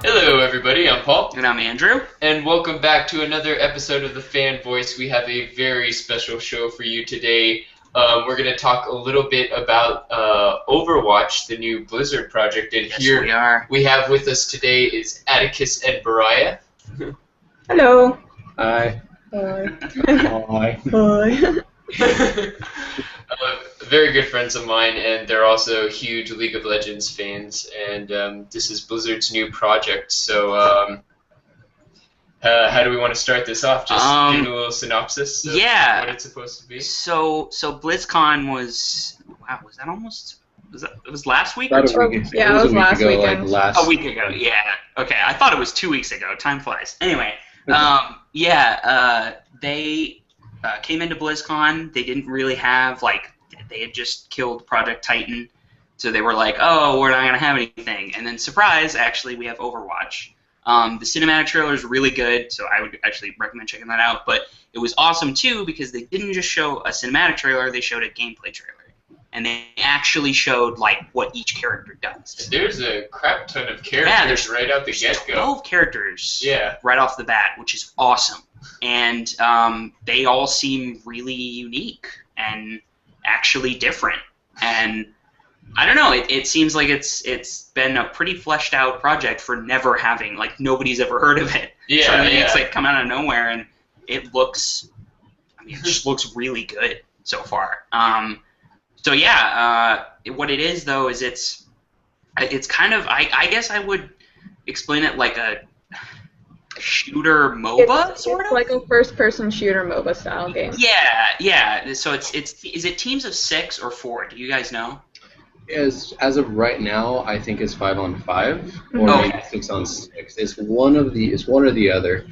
Hello everybody, I'm Paul. And I'm Andrew. And welcome back to another episode of The Fan Voice. We have a very special show for you today. We're going to talk a little bit about Overwatch, the new Blizzard project. And Yes, we have with us today is Atticus and Bariah. Hello. Hi. Hi. Hi. Hi. Very good friends of mine, and they're also huge League of Legends fans. And this is Blizzard's new project. So how do we want to start this off? Just give a little synopsis of what it's supposed to be. So BlizzCon was that almost it was last week or 2 weeks? Yeah, it was last weekend. A week ago. Yeah. Okay, I thought it was 2 weeks ago. Time flies. Anyway, they came into BlizzCon. They didn't really have they had just killed Project Titan, so they were like, oh, we're not gonna have anything. And then surprise, actually, we have Overwatch. The cinematic trailer is really good, so I would actually recommend checking that out. But it was awesome, too, because they didn't just show a cinematic trailer, they showed a gameplay trailer. And they actually showed, what each character does. There's a crap ton of characters there's right out the get-go. 12 characters Yeah. right off the bat, which is awesome. And they all seem really unique and actually different. And I don't know. It seems like it's been a pretty fleshed out project for never having nobody's ever heard of it. Yeah, so yeah. It's come out of nowhere, and it looks. It just looks really good so far. What it is though is it's kind of I guess I would explain it like a shooter MOBA sort of. It's like a first-person shooter MOBA style game. Yeah. So is it teams of 6 or 4? Do you guys know? As of right now, I think it's 5-on-5 or maybe 6-on-6. It's one or the other.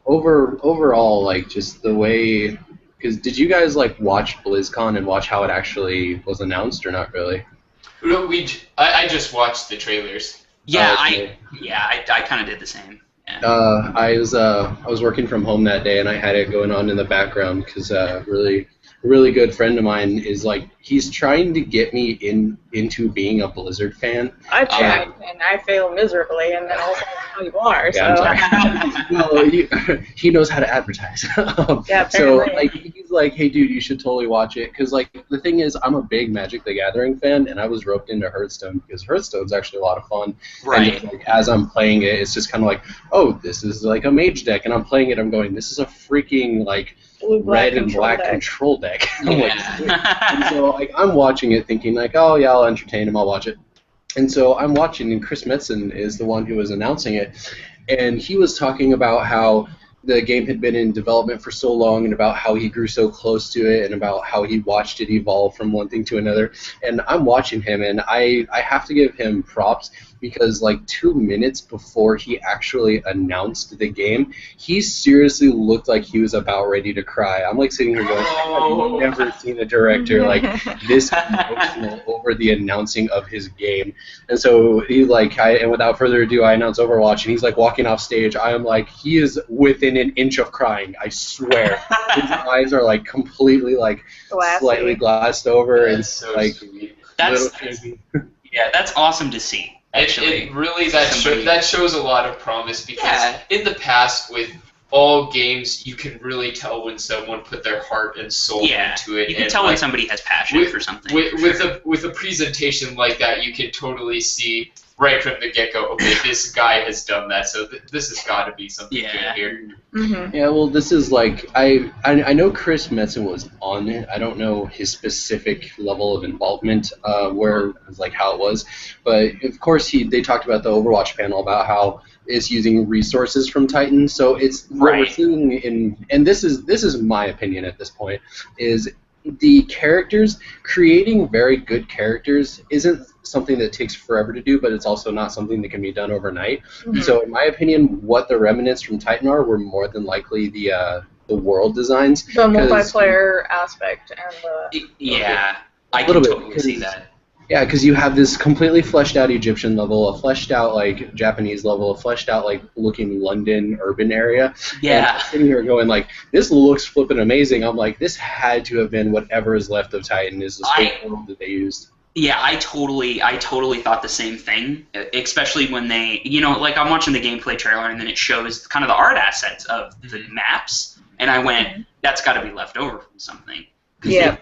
Overall, just the way. Because did you guys watch BlizzCon and watch how it actually was announced or not really? No, I just watched the trailers. Yeah, I kind of did the same. Yeah. I was working from home that day and I had it going on in the background because really good friend of mine is he's trying to get me into being a Blizzard fan. I tried and I failed miserably, and then also how you are. Yeah, so. I'm sorry. He knows how to advertise. Yeah, so apparently. he's like, hey dude, you should totally watch it because the thing is, I'm a big Magic the Gathering fan, and I was roped into Hearthstone because Hearthstone's actually a lot of fun. Right. And as I'm playing it, it's just kind of oh, this is a mage deck, and I'm playing it. I'm going, this is a freaking red and black control deck. And so I'm watching it thinking oh yeah, I'll entertain him, I'll watch it. And so I'm watching, and Chris Metzen is the one who was announcing it, and he was talking about how the game had been in development for so long and about how he grew so close to it and about how he watched it evolve from one thing to another. And I'm watching him, and I have to give him props because 2 minutes before he actually announced the game, he seriously looked like he was about ready to cry. I'm sitting here going, I've never seen a director this emotional over the announcing of his game. And so he and without further ado, I announce Overwatch, and he's walking off stage. I am he is within an inch of crying, I swear. His eyes are completely slightly glassed over. That's and so sweet. That's awesome to see. Actually, it really that shows a lot of promise because in the past with all games you can really tell when someone put their heart and soul into it. You can tell when somebody has passion for something. With a presentation like that, you can totally see right from the get-go, okay, this guy has done that, so this has got to be something good here. Mm-hmm. Yeah, well, this is I know Chris Metzen was on it. I don't know his specific level of involvement, how it was, but of course they talked about the Overwatch panel about how it's using resources from Titan. So it's what we're seeing and this is my opinion at this point is the characters, creating very good characters isn't something that takes forever to do, but it's also not something that can be done overnight. Mm-hmm. So in my opinion, what the remnants from Titan were more than likely the world designs. The multiplayer aspect and the... Yeah, I can totally see that. Yeah, because you have this completely fleshed out Egyptian level, a fleshed out like Japanese level, a fleshed out like looking London urban area. Yeah. And I'm sitting here going like, this looks flippin' amazing. I'm like, this had to have been whatever is left of Titan is the space world that they used. Yeah, I totally thought the same thing, especially when they, like I'm watching the gameplay trailer and then it shows kind of the art assets of the maps, and I went, that's got to be left over from something. Yeah.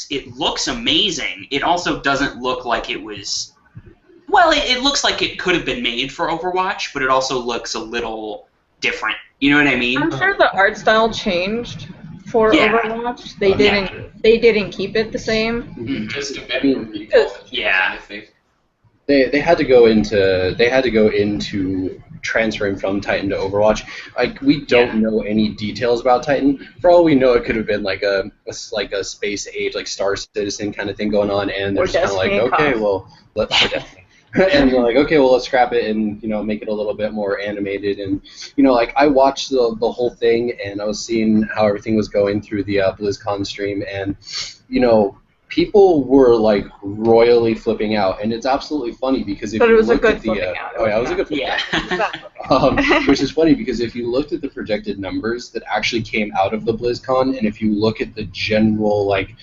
It looks amazing. It also doesn't look like it was. Well, it looks like it could have been made for Overwatch, but it also looks a little different. You know what I mean? I'm sure the art style changed for Overwatch. They didn't keep it the same. Just a bit more people. Yeah. I think. They had to go into transferring from Titan to Overwatch. Like we don't know any details about Titan. For all we know, it could have been like a space age, like Star Citizen kind of thing going on, and they're just kind of like, okay, well, let's and they're like, okay, well, let's scrap it and make it a little bit more animated. And like I watched the whole thing, and I was seeing how everything was going through the BlizzCon stream, and people were like royally flipping out, and it's absolutely funny because if you looked at the it was a good flipping out. Which is funny because if you looked at the projected numbers that actually came out of the BlizzCon, and if you look at the general like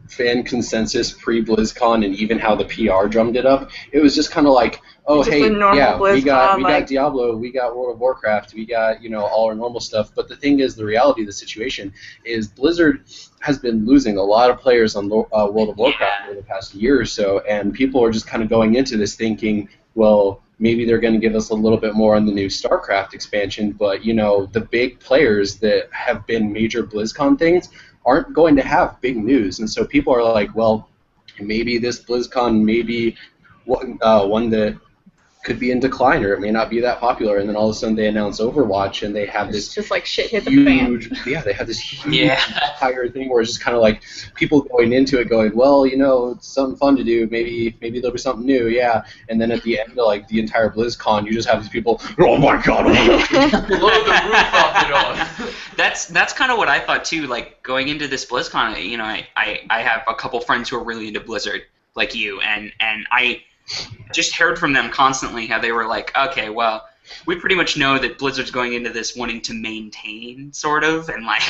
fan consensus pre-BlizzCon and even how the PR drummed it up, it was just kind of like, oh hey, yeah, we got Diablo, we got World of Warcraft, we got all our normal stuff. But the thing is, the reality of the situation is Blizzard has been losing a lot of players on World of Warcraft over the past year or so, and people are just kind of going into this thinking, well, maybe they're going to give us a little bit more on the new StarCraft expansion, but the big players that have been major BlizzCon things aren't going to have big news, and so people are like, well, maybe this BlizzCon may be one that could be in decline, or it may not be that popular, and then all of a sudden they announce Overwatch, and they have this just like shit hit the fan. They have this huge entire thing where it's just kind of like people going into it going, well, it's something fun to do, maybe there'll be something new, and then at the end of like the entire BlizzCon, you just have these people, oh my god, blow the roof off it all. That's kind of what I thought too. Like going into this BlizzCon, I have a couple friends who are really into Blizzard, like you, and I just heard from them constantly how they were like, okay, well, we pretty much know that Blizzard's going into this wanting to maintain, sort of, and like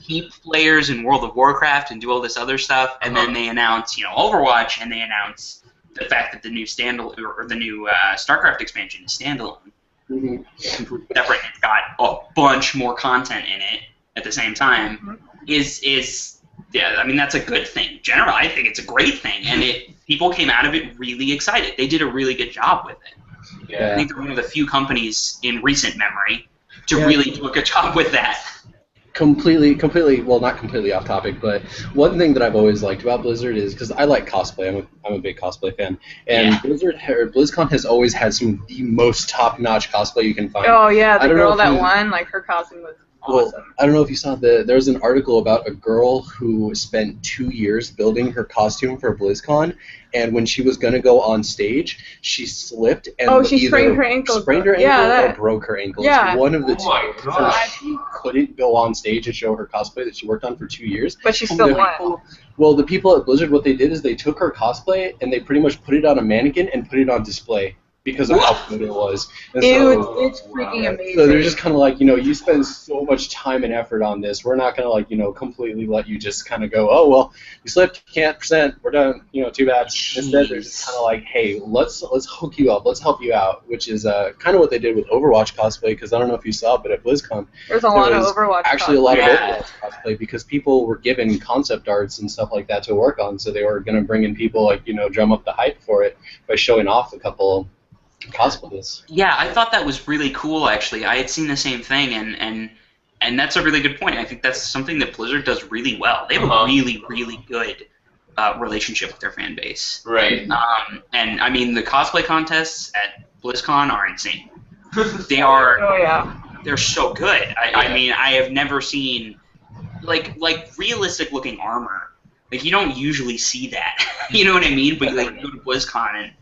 keep players in World of Warcraft and do all this other stuff, and then they announce, Overwatch, and they announce the fact that the new StarCraft expansion is standalone. Separate, it's got a bunch more content in it at the same time. That's a good thing. Generally, I think it's a great thing, and people came out of it really excited. They did a really good job with it. Yeah. I think they're one of the few companies in recent memory to really do a good job with that. Completely, well, not completely off topic, but one thing that I've always liked about Blizzard is, because I like cosplay, I'm a big cosplay fan, and BlizzCon has always had some of the most top-notch cosplay you can find. Oh yeah, the girl that won, like her costume was awesome. Well, I don't know if you saw there was an article about a girl who spent 2 years building her costume for BlizzCon, and when she was going to go on stage, she slipped and she sprained her ankle. Or broke her ankle. Yeah. One of the two. My gosh. She couldn't go on stage and show her cosplay that she worked on for 2 years. But she still won. Well, the people at Blizzard, what they did is they took her cosplay and they pretty much put it on a mannequin and put it on display because of how good it was. And it's freaking amazing. So they're just kind of like, you spend so much time and effort on this. We're not going to, like, completely let you just kind of go, oh, well, you slipped, you can't present, we're done, too bad. Instead, they're just kind of like, hey, let's hook you up, let's help you out, which is kind of what they did with Overwatch cosplay, because I don't know if you saw, but at BlizzCon, there's a lot of Overwatch actually a lot of Overwatch cosplay, because people were given concept arts and stuff like that to work on, so they were going to bring in people, like, drum up the hype for it by showing off a couple cosplays. Yeah, I thought that was really cool, actually. I had seen the same thing, and that's a really good point. I think that's something that Blizzard does really well. They have a really, really good relationship with their fan base. Right. And, I mean, the cosplay contests at BlizzCon are insane. They are... Oh, yeah. They're so good. I mean, I have never seen, like realistic-looking armor. Like, you don't usually see that. You know what I mean? But, like, you go to BlizzCon, and,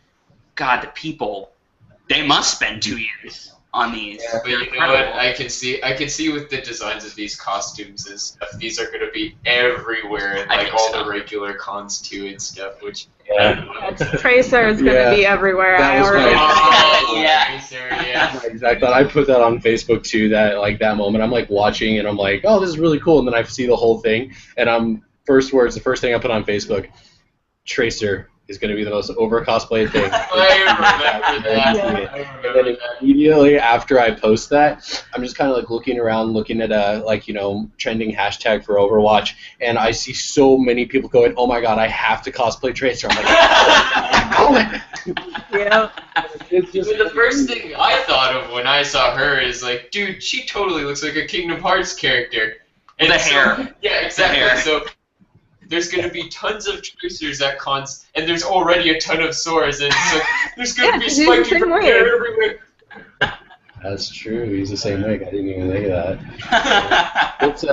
God, the people... They must spend 2 years on these. Yeah, but you know what? I can see with the designs of these costumes and stuff, these are going to be everywhere, and like all the regular cons too and stuff. Which Tracer is going to be everywhere. That I was already Yeah. my exact thought. I put that on Facebook too. That moment, I'm like watching and I'm like, oh, this is really cool. And then I see the whole thing, and the first thing I put on Facebook, Tracer is going to be the most over cosplayed thing. I remember that. And then immediately after I post that, I'm just kind of like looking around, looking at trending hashtag for Overwatch, and I see so many people going, "Oh my god, I have to cosplay Tracer." I'm like, Yeah. it's just The first thing I thought of when I saw her is like, dude, she totally looks like a Kingdom Hearts character. And The so- hair. Yeah, exactly. The hair. So there's going to be tons of Tracers at cons, and there's already a ton of Soras, and it's like, there's going to be Yeah, he's the spiky same way. hair everywhere. That's true. He's the same way. I didn't even think of that. It's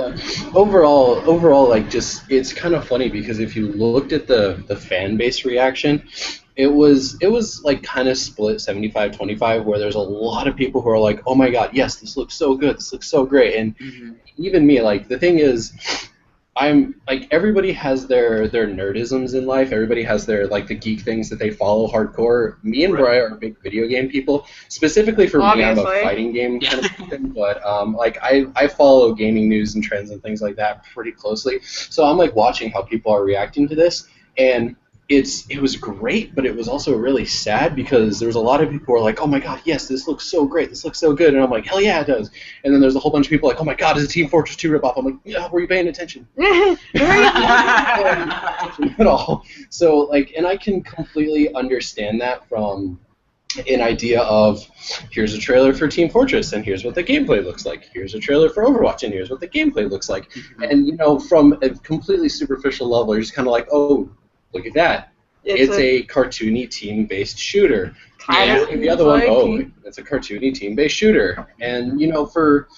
overall, like, just it's kind of funny because if you looked at the fan base reaction, it was like kind of split 75-25, where there's a lot of people who are like, oh my god, yes, this looks so good, this looks so great, and even me, like, the thing is, I'm like, everybody has their nerdisms in life. Everybody has their, like, the geek things that they follow hardcore. Me and Bariah are big video game people. Specifically for me, I'm a Obviously. fighting game kind of thing. But like I follow gaming news and trends and things like that pretty closely. So I'm like watching how people are reacting to this, and it was great, but it was also really sad because there was a lot of people who were like, oh my god, yes, this looks so great, this looks so good, and I'm like, hell yeah, it does. And then there's a whole bunch of people like, oh my god, is it Team Fortress 2 ripoff? I'm like, yeah, were you paying attention? At all. So, like, and I can completely understand that from an idea of, here's a trailer for Team Fortress, and here's what the gameplay looks like. Here's a trailer for Overwatch, and here's what the gameplay looks like. And, you know, from a completely superficial level, you're just kind of like, oh, look at that. It's a cartoony team-based shooter. And the other one, oh, it's a cartoony team-based shooter. And, you know, for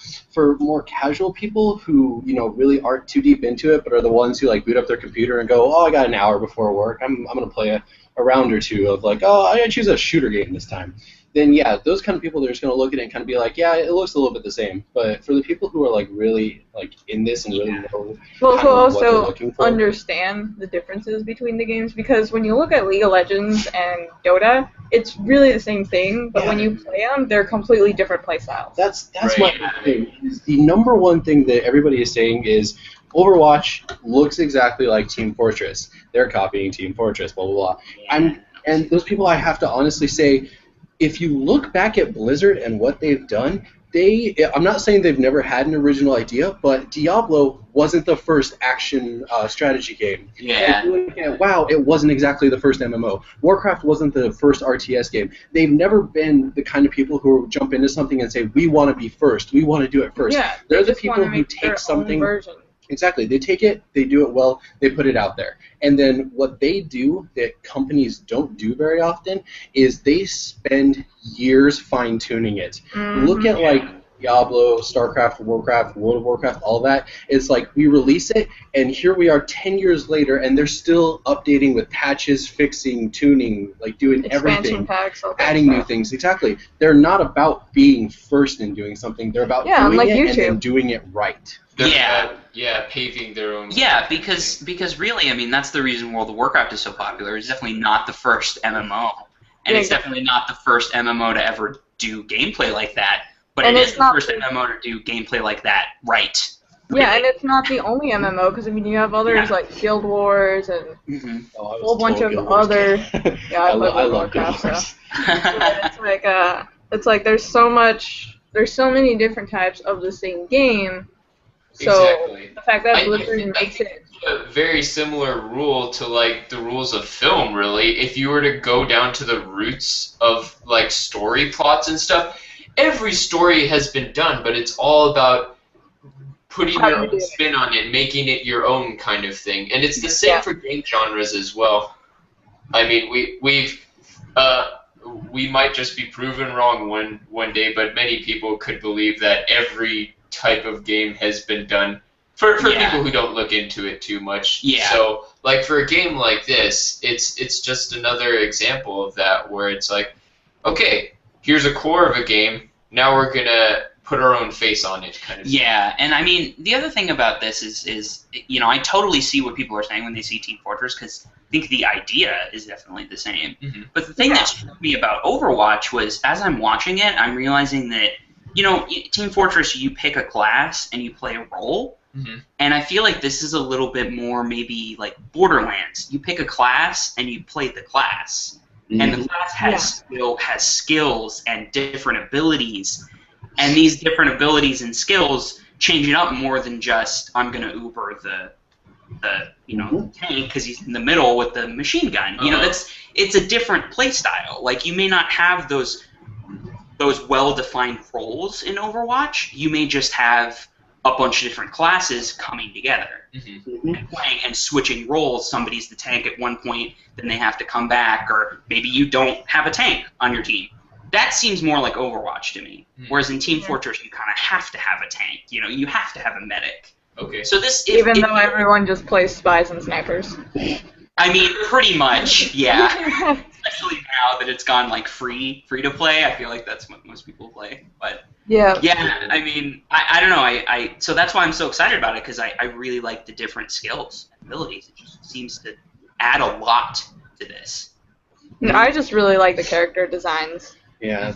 more casual people who, you know, really aren't too deep into it, but are the ones who, like, boot up their computer and go, oh, I got an hour before work, I'm going to play a round or two of, like, oh, I choose a shooter game this time. Then, yeah, those kind of people, they're just going to look at it and kind of be like, yeah, it looks a little bit the same. But for the people who are, like, really, like, in this and really know Well, who what they're also looking for. understand the differences between the games, because when you look at League of Legends and Dota, it's really the same thing, but when you play them, they're completely different play styles. That's Right. my thing. The number one thing that everybody is saying is Overwatch looks exactly like Team Fortress. They're copying Team Fortress, blah, blah, blah. And those people, I have to honestly say, if you look back at Blizzard and what they've done, I'm not saying they've never had an original idea, but Diablo wasn't the first action strategy game. Yeah. If you look at WoW, it wasn't exactly the first MMO. Warcraft wasn't the first RTS game. They've never been the kind of people who jump into something and say, we want to be first, we want to do it first. Yeah, They're they the just people wanna who make take their something. own version. Exactly. They take it, they do it well, they put it out there. And then what they do that companies don't do very often is they spend years fine-tuning it. Look at, like, Diablo, StarCraft, Warcraft, World of Warcraft, all that. It's like we release it, and here we are 10 years later, and they're still updating with patches, fixing, tuning, like doing Expansion everything, packs, all that adding new stuff. things. Exactly. They're not about being first in doing something. They're about Yeah, doing like it and YouTube. then doing it right. They're paving their own. Yeah, because really, I mean, that's the reason World of Warcraft is so popular. It's definitely not the first MMO, and it's definitely not the first MMO to ever do gameplay like that. But And it it's is the not first the- MMO to do gameplay like that right. Yeah, and it's not the only MMO, because I mean, you have others like Guild Wars and Oh, I was a whole bunch total of Guild Wars other. kid. Yeah, I I play love World of Guild Warcraft, Wars. But it's like there's so many different types of the same game. So Exactly. the fact that I Blizzard think makes it. a very similar rule to, like, the rules of film, really. If you were to go down to the roots of, like, story plots and stuff, every story has been done, but it's all about putting How your do you own do it? spin on it, making it your own kind of thing. And it's the same for game genres as well. I mean, we might just be proven wrong one day, but many people could believe that every type of game has been done for people who don't look into it too much. Yeah. So, like, for a game like this, it's just another example of that, where it's like, okay, here's a core of a game. Now we're gonna put our own face on it, kind of. Yeah, and I mean, the other thing about this is I totally see what people are saying when they see Team Fortress, because I think the idea is definitely the same. Mm-hmm. But the thing that struck me about Overwatch was, as I'm watching it, I'm realizing that, Team Fortress, you pick a class and you play a role. Mm-hmm. And I feel like this is a little bit more maybe like Borderlands. You pick a class and you play the class. Mm-hmm. And the class has skills and different abilities. And these different abilities and skills change it up more than just, I'm going to Uber the tank because he's in the middle with the machine gun. It's a different play style. Like, you may not have those well-defined roles in Overwatch. You may just have a bunch of different classes coming together and playing and switching roles. Somebody's the tank at one point, then they have to come back, or maybe you don't have a tank on your team. That seems more like Overwatch to me. Whereas in Team Fortress, you kind of have to have a tank. You have to have a medic. Okay. So this, even though everyone just plays spies and snipers. I mean, pretty much, yeah. Especially now that it's gone like free to play. I feel like that's what most people play. But yeah, I mean, I don't know. So that's why I'm so excited about it, because I really like the different skills and abilities. It just seems to add a lot to this. I just really like the character designs. Yeah,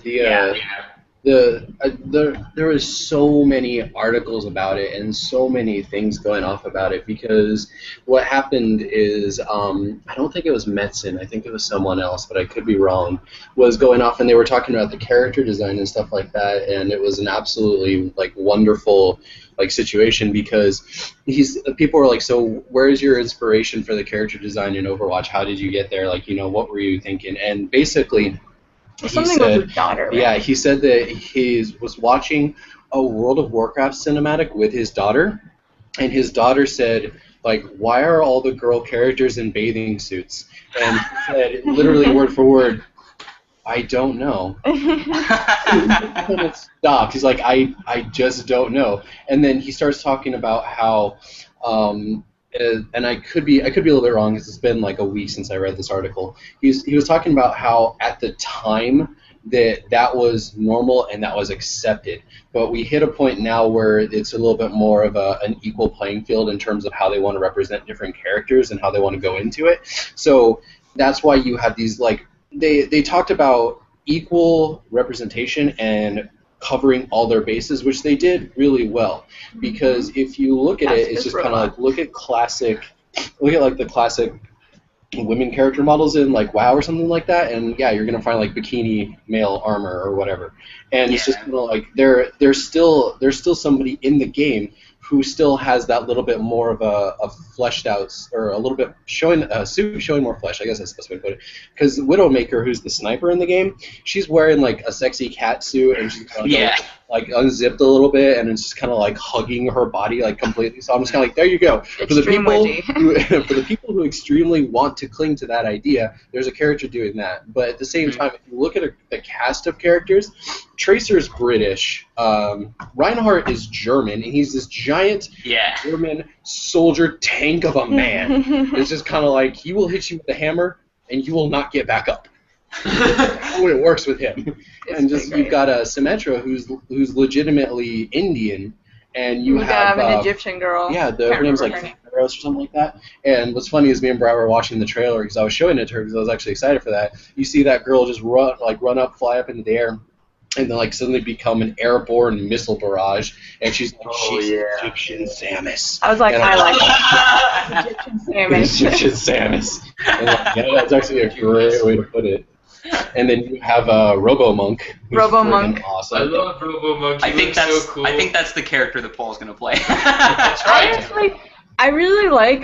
there was so many articles about it and so many things going off about it, because what happened is, I don't think it was Metzen, I think it was someone else, but I could be wrong, was going off and they were talking about the character design and stuff like that, and it was an absolutely wonderful situation, because people were like, so where's your inspiration for the character design in Overwatch? How did you get there? What were you thinking? And basically, something with his daughter. Right? Yeah, he said that he was watching a World of Warcraft cinematic with his daughter, and his daughter said, why are all the girl characters in bathing suits? And he said, literally word for word, I don't know. And it stopped. He's like, I just don't know. And then he starts talking about how, and I could be a little bit wrong because it's been a week since I read this article. He was talking about how at the time that was normal and that was accepted, but we hit a point now where it's a little bit more of an equal playing field in terms of how they want to represent different characters and how they want to go into it. So that's why you have these they talked about equal representation and covering all their bases, which they did really well. Because if you look at it's just kind of look at the classic women character models in WoW or something like that, and yeah, you're gonna find bikini male armor or whatever, and it's just there's still somebody in the game who still has that little bit more of a fleshed out, or a little bit showing more flesh. I guess that's the best way to put it. Because Widowmaker, who's the sniper in the game, she's wearing a sexy cat suit, and she's unzipped a little bit, and it's just kind of hugging her body completely. So I'm just kind of there you go. For the people who extremely want to cling to that idea, there's a character doing that. But at the same time, if you look at the cast of characters, Tracer's British, Reinhardt is German, and he's this giant German soldier tank of a man. It's just kind of he will hit you with the hammer, and you will not get back up. That's how it works with him. And just you've got Symmetra, who's legitimately Indian, and you have an Egyptian girl. Yeah, her name's Pharaoh or something like that. And what's funny is me and Bariah were watching the trailer because I was showing it to her because I was actually excited for that. You see that girl just run up, fly up into the air, and then suddenly become an airborne missile barrage, and she's Egyptian Samus. I was like, I like that. Egyptian Samus. Egyptian Samus. And that's actually a great way to put it. And then you have RoboMonk. RoboMonk. Awesome. I love RoboMonk. I think that's so cool. I think that's the character that Paul's gonna play. That's right. I really like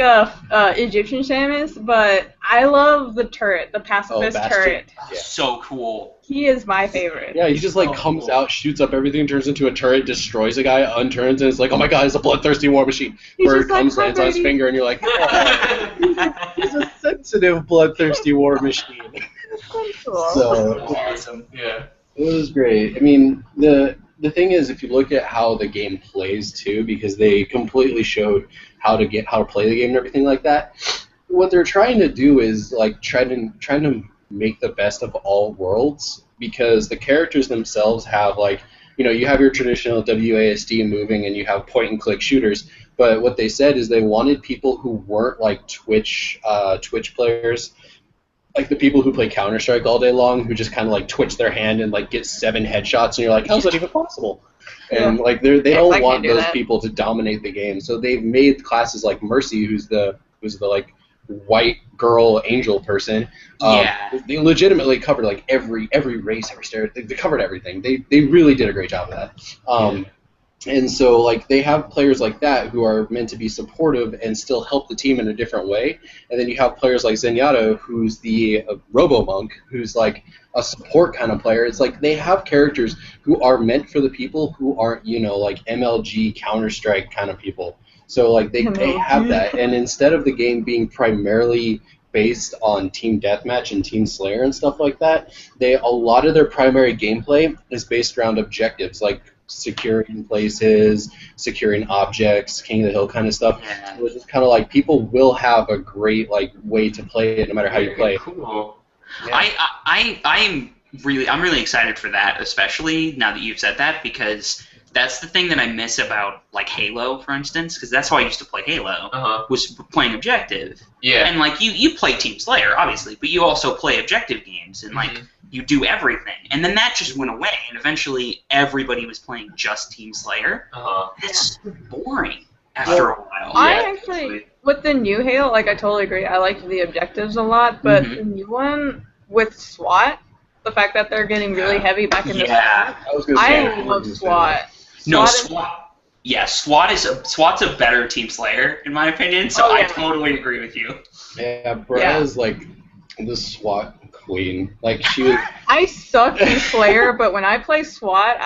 Egyptian Samus, but I love the turret, the pacifist turret. Yeah. So cool. He is my favorite. Yeah, he just comes out, shoots up everything, turns into a turret, destroys a guy, unturns, and it's oh my god, it's a bloodthirsty war machine. Where it comes, lands on his finger, and you're like, oh, he's a sensitive, bloodthirsty war machine. That's so cool. So awesome. Yeah. It was great. I mean, the thing is, if you look at how the game plays too, because they completely showed how to play the game and everything like that, what they're trying to do is trying to make the best of all worlds, because the characters themselves have you have your traditional WASD moving and you have point-and-click shooters, but what they said is they wanted people who weren't like Twitch players, like the people who play Counter-Strike all day long, who just kind of like twitch their hand and like get 7 headshots, and you're like, how's that even possible? And like they don't want those people to dominate the game, so they've made classes like Mercy, who's the like white girl angel person. They legitimately covered like every race, every stereotype. They covered everything. They really did a great job of that. And so, like, they have players like that who are meant to be supportive and still help the team in a different way. And then you have players like Zenyatta, who's the Robo-Monk, who's, like, a support kind of player. It's like they have characters who are meant for the people who aren't, like, MLG, Counter-Strike kind of people. So, like, they have that. And instead of the game being primarily based on Team Deathmatch and Team Slayer and stuff like that, a lot of their primary gameplay is based around objectives, like securing places, securing objects, King of the Hill kind of stuff. So it's just kind of like people will have a great like way to play it no matter how you play. Cool. Yeah. I'm really excited for that, especially now that you've said that, because that's the thing that I miss about like Halo, for instance, because that's how I used to play Halo, was playing objective. Yeah. And like you play Team Slayer, obviously, but you also play objective games, and like you do everything. And then that just went away, and eventually everybody was playing just Team Slayer. That's so boring after a while. I actually, with the new Halo, like I totally agree. I liked the objectives a lot, but the new one with SWAT, the fact that they're getting really heavy back in the SWAT, I love SWAT. No, SWAT. Yeah, SWAT's a better Team Slayer in my opinion. So I totally agree with you. Yeah, Bariah's like the SWAT queen. Like she was. I suck in Slayer, but when I play SWAT,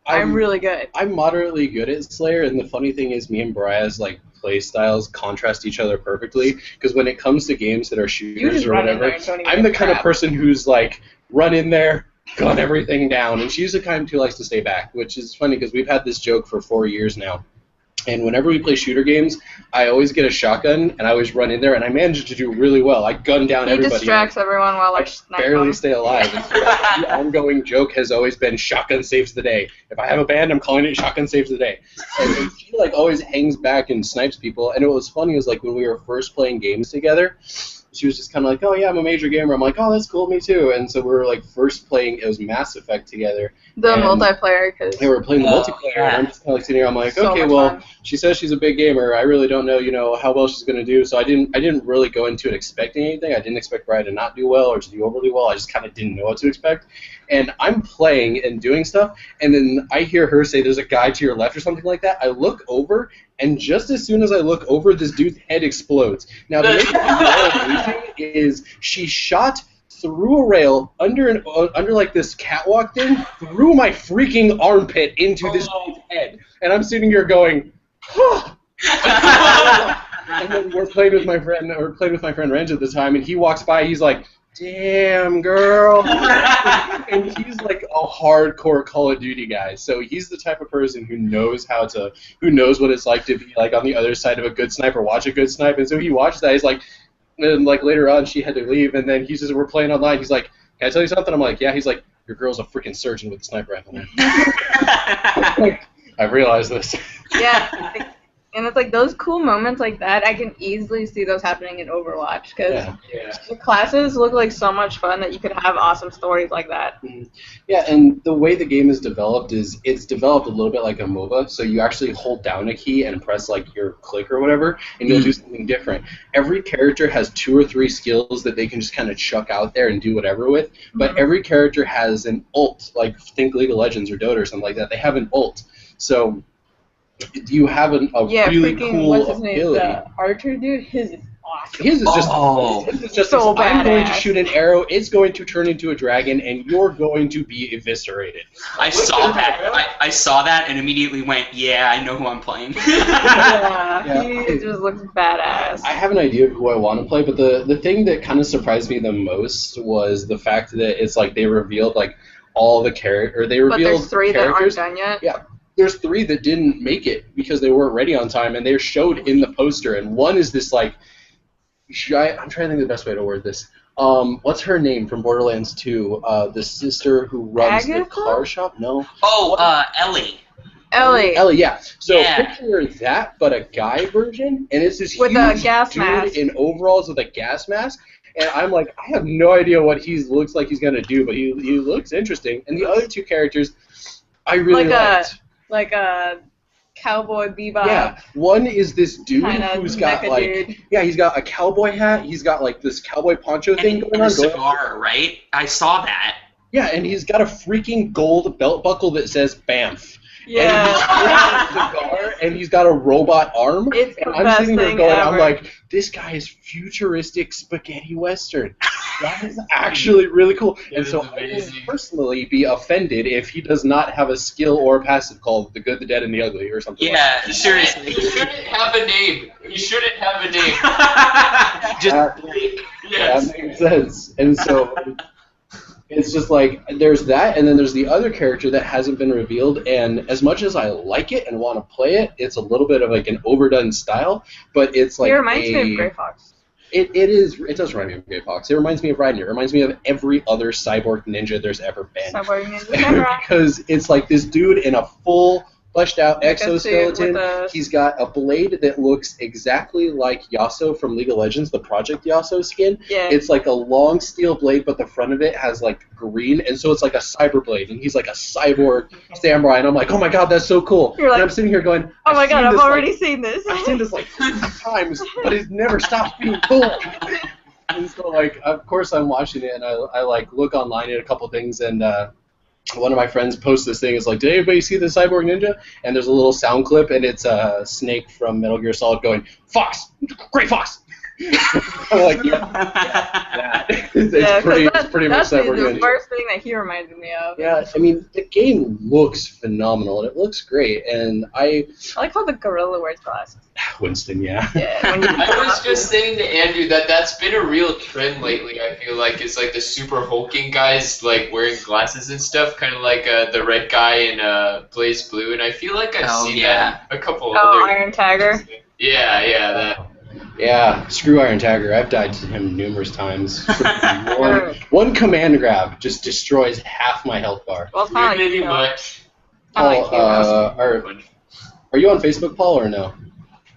I'm really good. I'm moderately good at Slayer, and the funny thing is, me and Bariah's like play styles contrast each other perfectly. Because when it comes to games that are shooters or whatever, I'm the kind of person who's like run in there, gun everything down, and she's the kind who likes to stay back, which is funny because we've had this joke for 4 years now. And whenever we play shooter games, I always get a shotgun, and I always run in there, and I manage to do really well. I gun down everybody. He distracts everyone while I barely stay alive. The ongoing joke has always been shotgun saves the day. If I have a band, I'm calling it shotgun saves the day. And she like always hangs back and snipes people. And what was funny was like when we were first playing games together, she was just kind of like, oh, yeah, I'm a major gamer. I'm like, oh, that's cool, me too. And so we were, like, first playing, it was Mass Effect together. The multiplayer, because... Yeah, we were playing the multiplayer, and I'm just kind of like sitting here, I'm like, okay, well, she says she's a big gamer. I really don't know, how well she's going to do. So I didn't really go into it expecting anything. I didn't expect Bariah to not do well or to do overly well. I just kind of didn't know what to expect. And I'm playing and doing stuff, and then I hear her say there's a guy to your left or something like that. I look over, and just as soon as I look over, this dude's head explodes. Now, the amazing is she shot through a rail under like this catwalk thing, through my freaking armpit into this dude's head. And I'm sitting here going, huh. And then we're playing with my friend Renz at the time, and he walks by, he's like, damn, girl. And he's like a hardcore Call of Duty guy. So he's the type of person who knows what it's like to be like on the other side of a good snipe or watch a good snipe. And so he watched that. He's like, and like later on she had to leave, and then we're playing online. He's like, can I tell you something? I'm like, yeah. He's like, your girl's a freaking surgeon with a sniper rifle now. I've realized this. Yeah. And it's like those cool moments like that, I can easily see those happening in Overwatch, because the classes look like so much fun that you could have awesome stories like that. Yeah, and the way the game is developed is it's developed a little bit like a MOBA, so you actually hold down a key and press like your click or whatever, and you'll do something different. Every character has 2 or 3 skills that they can just kind of chuck out there and do whatever with, but every character has an ult, like think League of Legends or Dota or something like that. They have an ult. So you have a really cool ability. The archer dude, his is awesome. His is just so badass. I'm going to shoot an arrow, it's going to turn into a dragon, and you're going to be eviscerated. I saw that. I saw that and immediately went, yeah, I know who I'm playing. He just looks badass. I have an idea of who I want to play, but the thing that kind of surprised me the most was the fact that it's like they revealed like all the characters. But there's 3 that aren't done yet? Yeah. There's 3 that didn't make it because they weren't ready on time, and they're showed in the poster. And one is this like, I'm trying to think of the best way to word this. What's her name from Borderlands 2? The sister who runs the car shop? No. Oh, Ellie. Ellie, yeah. So picture that, but a guy version, and it's this with huge a gas dude mask in overalls with a gas mask. And I'm like, I have no idea what he looks like he's gonna do, but he looks interesting. And the other two characters, I really liked. Like a Cowboy Bebop. Yeah, one is this dude who's got dude. he's got a cowboy hat, he's got like this cowboy poncho thing going on. And a cigar, right? I saw that. Yeah, and he's got a freaking gold belt buckle that says BAMF. Yeah. And he's a cigar, and he's got a robot arm. It's and the I'm best sitting there thing going, ever. I'm like, this guy is futuristic spaghetti western. That is actually really cool. And so I would personally be offended if he does not have a skill or a passive called The Good, the Dead, and the Ugly or something like that. Yeah, seriously. He shouldn't have a name. He shouldn't have a name. Yes. That makes sense. And so it's just like, there's that, and then there's the other character that hasn't been revealed, and as much as I like it and want to play it, it's a little bit of like an overdone style, but it's like It reminds me of Grey Fox. It does remind me of Grey Fox. It reminds me of Ryder. It reminds me of every other cyborg ninja there's ever been. Cyborg Ninja. Because it's like this dude in a full fleshed out exoskeleton. He's got a blade that looks exactly like Yasuo from League of Legends, the Project Yasuo skin. Yeah. It's like a long steel blade, but the front of it has like green, and so it's like a cyber blade, and he's like a cyborg samurai, and I'm like, oh my god, that's so cool. You're like, and I'm sitting here going, oh my god, I've already like, seen this. I've seen this like 3 times, but it never stops being cool. And so like, of course I'm watching it, and I like look online at a couple things, and one of my friends posts this thing. It's like, did anybody see the Cyborg Ninja? And there's a little sound clip, and it's Snake from Metal Gear Solid going, Fox! Great Fox! I'm like, yeah, that. It's pretty much Cyborg Ninja. That's the first thing that he reminded me of. Yeah, I mean, the game looks phenomenal, and it looks great, and I like how the gorilla wears glasses. Winston, yeah. I was just saying to Andrew that's been a real trend lately, I feel like, is like the super hulking guys like wearing glasses and stuff, kind of like the red guy in Blaze Blue, and I feel like I've seen that a couple other... Iron Tiger? Yeah, that. Yeah, screw Iron Tiger. I've died to him numerous times. One command grab just destroys half my health bar. Well, it's not maybe much. Paul, are you on Facebook, Paul, or no?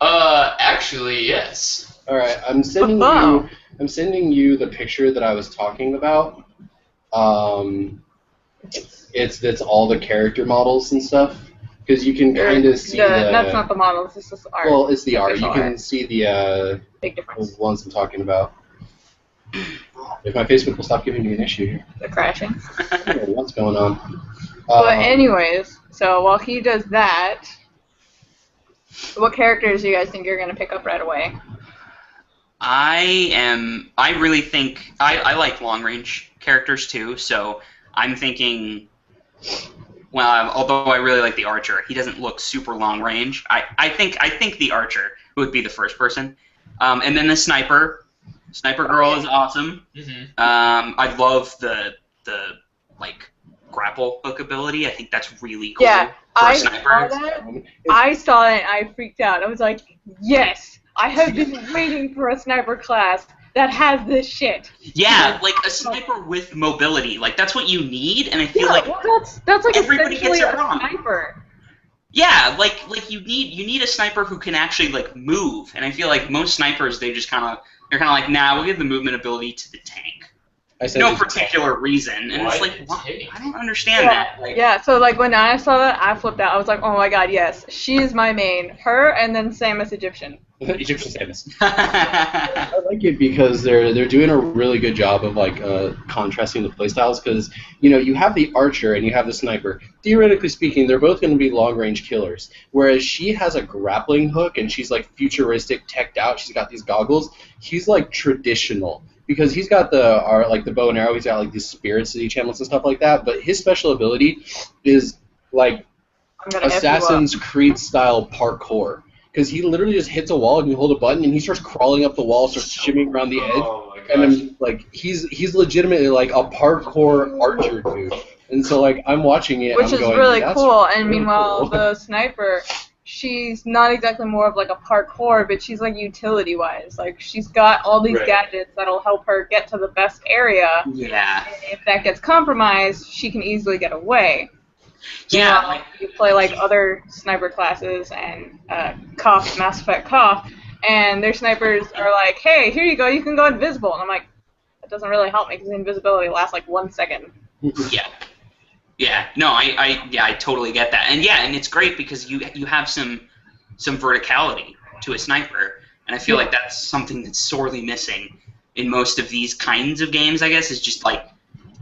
Actually, yes. All right, I'm sending you the picture that I was talking about. It's all the character models and stuff, because you can kind of see that's not the models. It's just the art. Well, it's the art. You can see the big difference. The ones I'm talking about. If my Facebook will stop giving me an issue here. The crashing. What's going on? But anyways, so while he does that, what characters do you guys think you're going to pick up right away? I really think, I like long-range characters too, so I'm thinking, well, although I really like the Archer, he doesn't look super long-range. I think the Archer would be the first person. And then the Sniper. Sniper Girl is awesome. Mm-hmm. I love the like grapple hook ability. I think that's really cool. Yeah, for a sniper. I saw it and I freaked out. I was like, yes, I have been waiting for a sniper class that has this shit. Yeah, like a sniper with mobility. Like that's what you need, and I feel like that's like everybody gets it wrong. Sniper. Yeah, like you need a sniper who can actually like move, and I feel like most snipers they're kind of like, nah, we'll give the movement ability to the tank. No particular reason, and it's like, I don't understand that. Like, yeah, so like when I saw that, I flipped out. I was like, oh my god, yes, she's my main. Her and then Samus Egyptian. Egyptian Samus. I like it because they're doing a really good job of like contrasting the playstyles, because you have the Archer and you have the Sniper. Theoretically speaking, they're both going to be long range killers. Whereas she has a grappling hook and she's like futuristic, teched out. She's got these goggles. He's like traditional. Because he's got the bow and arrow, he's got like these spirits that he channels and stuff like that. But his special ability is like Assassin's Creed style parkour. Because he literally just hits a wall and you hold a button and he starts crawling up the wall, starts shimmying around the edge. Oh my gosh. And then like he's legitimately like a parkour archer dude. And so like I'm watching it, which and I'm is really that's cool. And really meanwhile, cool. the Sniper, she's not exactly more of like a parkour, but she's like utility-wise. Like she's got all these gadgets that'll help her get to the best area. Yeah. And if that gets compromised, she can easily get away. Yeah. Like you play like other sniper classes and Mass Effect KOF, and their snipers are like, hey, here you go, you can go invisible. And I'm like, that doesn't really help me because invisibility lasts like 1 second. Yeah. Yeah, no, I totally get that, and it's great because you have some verticality to a sniper, and I feel like that's something that's sorely missing in most of these kinds of games. I guess is just like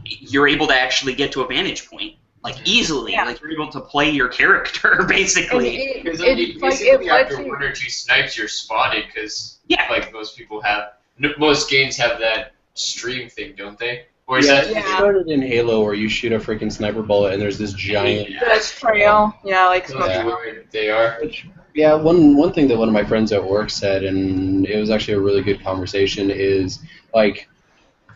you're able to actually get to a vantage point like easily, like you're able to play your character basically. Because basically after 1 or 2 snipes, you're spotted because like most games have that stream thing, don't they? Or is it started in Halo where you shoot a freaking sniper bullet and there's this giant trail. Yeah, like they are. Yeah, one thing that one of my friends at work said, and it was actually a really good conversation, is like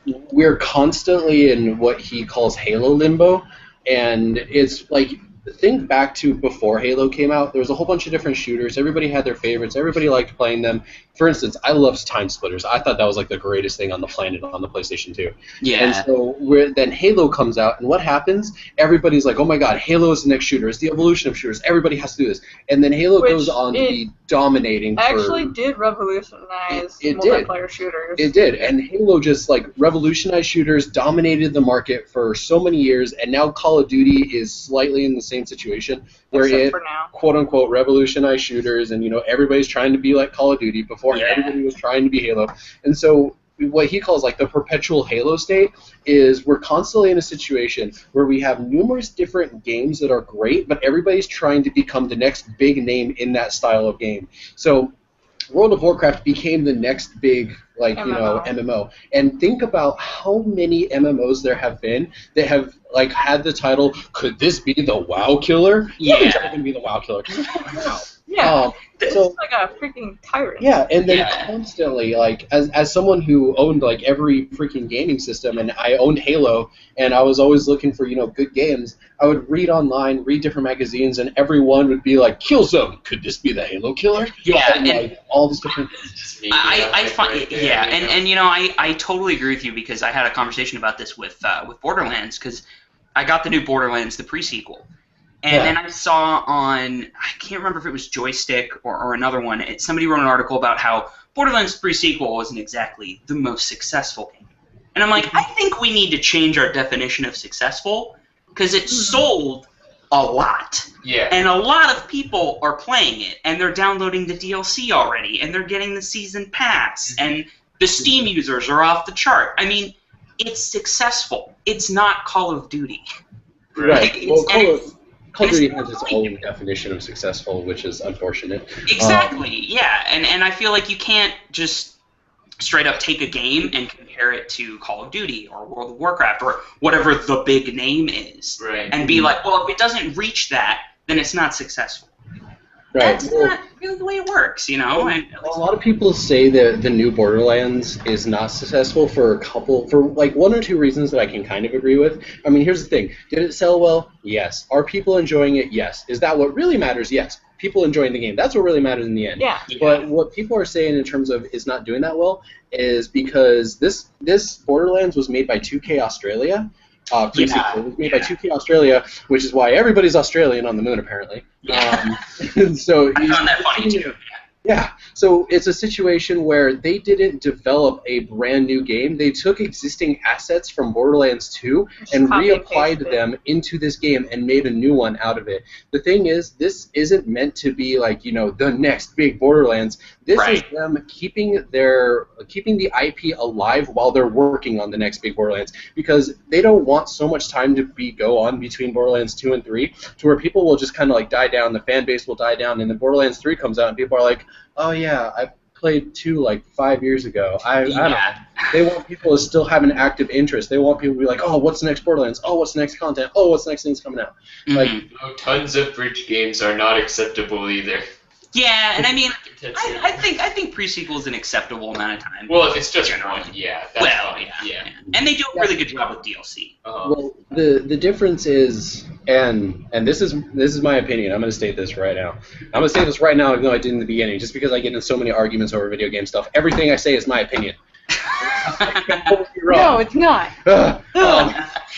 we're constantly in what he calls Halo limbo, and it's like think back to before Halo came out. There was a whole bunch of different shooters. Everybody had their favorites. Everybody liked playing them. For instance, I loved Time Splitters. I thought that was like the greatest thing on the planet on the PlayStation 2. Yeah. And so then Halo comes out, and what happens? Everybody's like, oh my god, Halo is the next shooter. It's the evolution of shooters. Everybody has to do this. And then Halo goes on to be dominating. Actually did revolutionize multiplayer shooters. It did. And Halo just like revolutionized shooters, dominated the market for so many years, and now Call of Duty is slightly in the same situation where it quote unquote revolutionized shooters, and everybody's trying to be like Call of Duty. Before everybody was trying to be Halo. And so what he calls like the perpetual Halo state is we're constantly in a situation where we have numerous different games that are great, but everybody's trying to become the next big name in that style of game. So World of Warcraft became the next big MMO. And think about how many MMOs there have been that have like had the title, could this be the WoW killer? Yeah. It's not going to be the WoW killer. Yeah, this is like a freaking tyrant. Yeah, and then constantly, like, as someone who owned, like, every freaking gaming system, and I owned Halo, and I was always looking for, good games, I would read online, read different magazines, and everyone would be like, Killzone, could this be the Halo killer? Yeah, and like, all these different things. I totally agree with you because I had a conversation about this with Borderlands, because I got the new Borderlands, the pre-sequel. And then I saw on, I can't remember if it was Joystick or another one, somebody wrote an article about how Borderlands pre-sequel wasn't exactly the most successful game. And I'm like, I think we need to change our definition of successful, because it sold a lot. Yeah. And a lot of people are playing it, and they're downloading the DLC already, and they're getting the season pass, and the Steam users are off the chart. I mean, it's successful. It's not Call of Duty. Right. Call of Duty has its own definition of successful, which is unfortunate. Exactly, yeah. And I feel like you can't just straight up take a game and compare it to Call of Duty or World of Warcraft or whatever the big name is. Right. And be like, well, if it doesn't reach that, then it's not successful. Right. That's not really the way it works, And a lot of people say that the new Borderlands is not successful for like 1 or 2 reasons that I can kind of agree with. I mean, here's the thing. Did it sell well? Yes. Are people enjoying it? Yes. Is that what really matters? Yes. People enjoying the game. That's what really matters in the end. Yeah. But what people are saying in terms of is not doing that well is because this Borderlands was made by 2K Australia. It was made by 2K Australia, which is why everybody's Australian on the moon, apparently. So I found that funny, too. Yeah, so it's a situation where they didn't develop a brand new game. They took existing assets from Borderlands 2 and reapplied them into this game and made a new one out of it. The thing is, this isn't meant to be like, the next big Borderlands. This is them keeping the IP alive while they're working on the next big Borderlands, because they don't want so much time to go on between Borderlands 2 and 3 to where people will just kind of like die down, the fan base will die down, and then Borderlands 3 comes out and people are like, oh yeah, I played 2 like 5 years ago. I don't know. They want people to still have an active interest. They want people to be like, oh, what's the next Borderlands? Oh, what's the next content? Oh, what's the next thing's coming out? Mm-hmm. Like, tons of bridge games are not acceptable either. Yeah, and I mean, I think pre-sequel is an acceptable amount of time. Well, if it's just one, that's fine. Yeah. And they do a really good job with DLC. Well, the difference is And this is my opinion. I'm going to state this right now. I'm going to say this right now, even though I did in the beginning, just because I get into so many arguments over video game stuff. Everything I say is my opinion. No, it's not.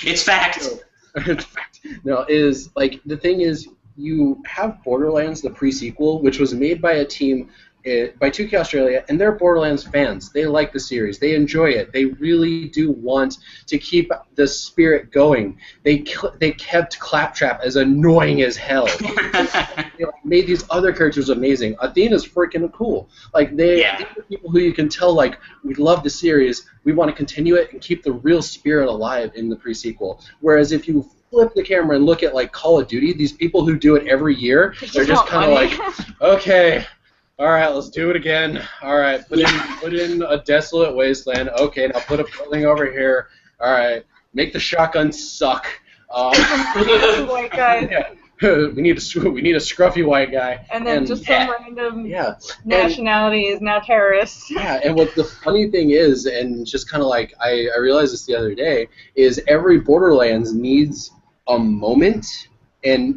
It's fact. It's fact. No, is like the thing is you have Borderlands, the pre-sequel, which was made by a team by 2K Australia, and they're Borderlands fans. They like the series. They enjoy it. They really do want to keep the spirit going. They kept Claptrap as annoying as hell. They made these other characters amazing. Athena's freaking cool. Like they're people who you can tell like we love the series. We want to continue it and keep the real spirit alive in the pre-sequel. Whereas if you flip the camera and look at like Call of Duty, these people who do it every year, they're just kind of like, okay. All right, let's do it again. All right, put in a desolate wasteland. Okay, now put a building over here. All right, make the shotgun suck. White guy. Yeah. We need a scruffy white guy. And then just some random nationality is now terrorist. Yeah, and what the funny thing is, and just kind of like I realized this the other day, is every Borderlands needs a moment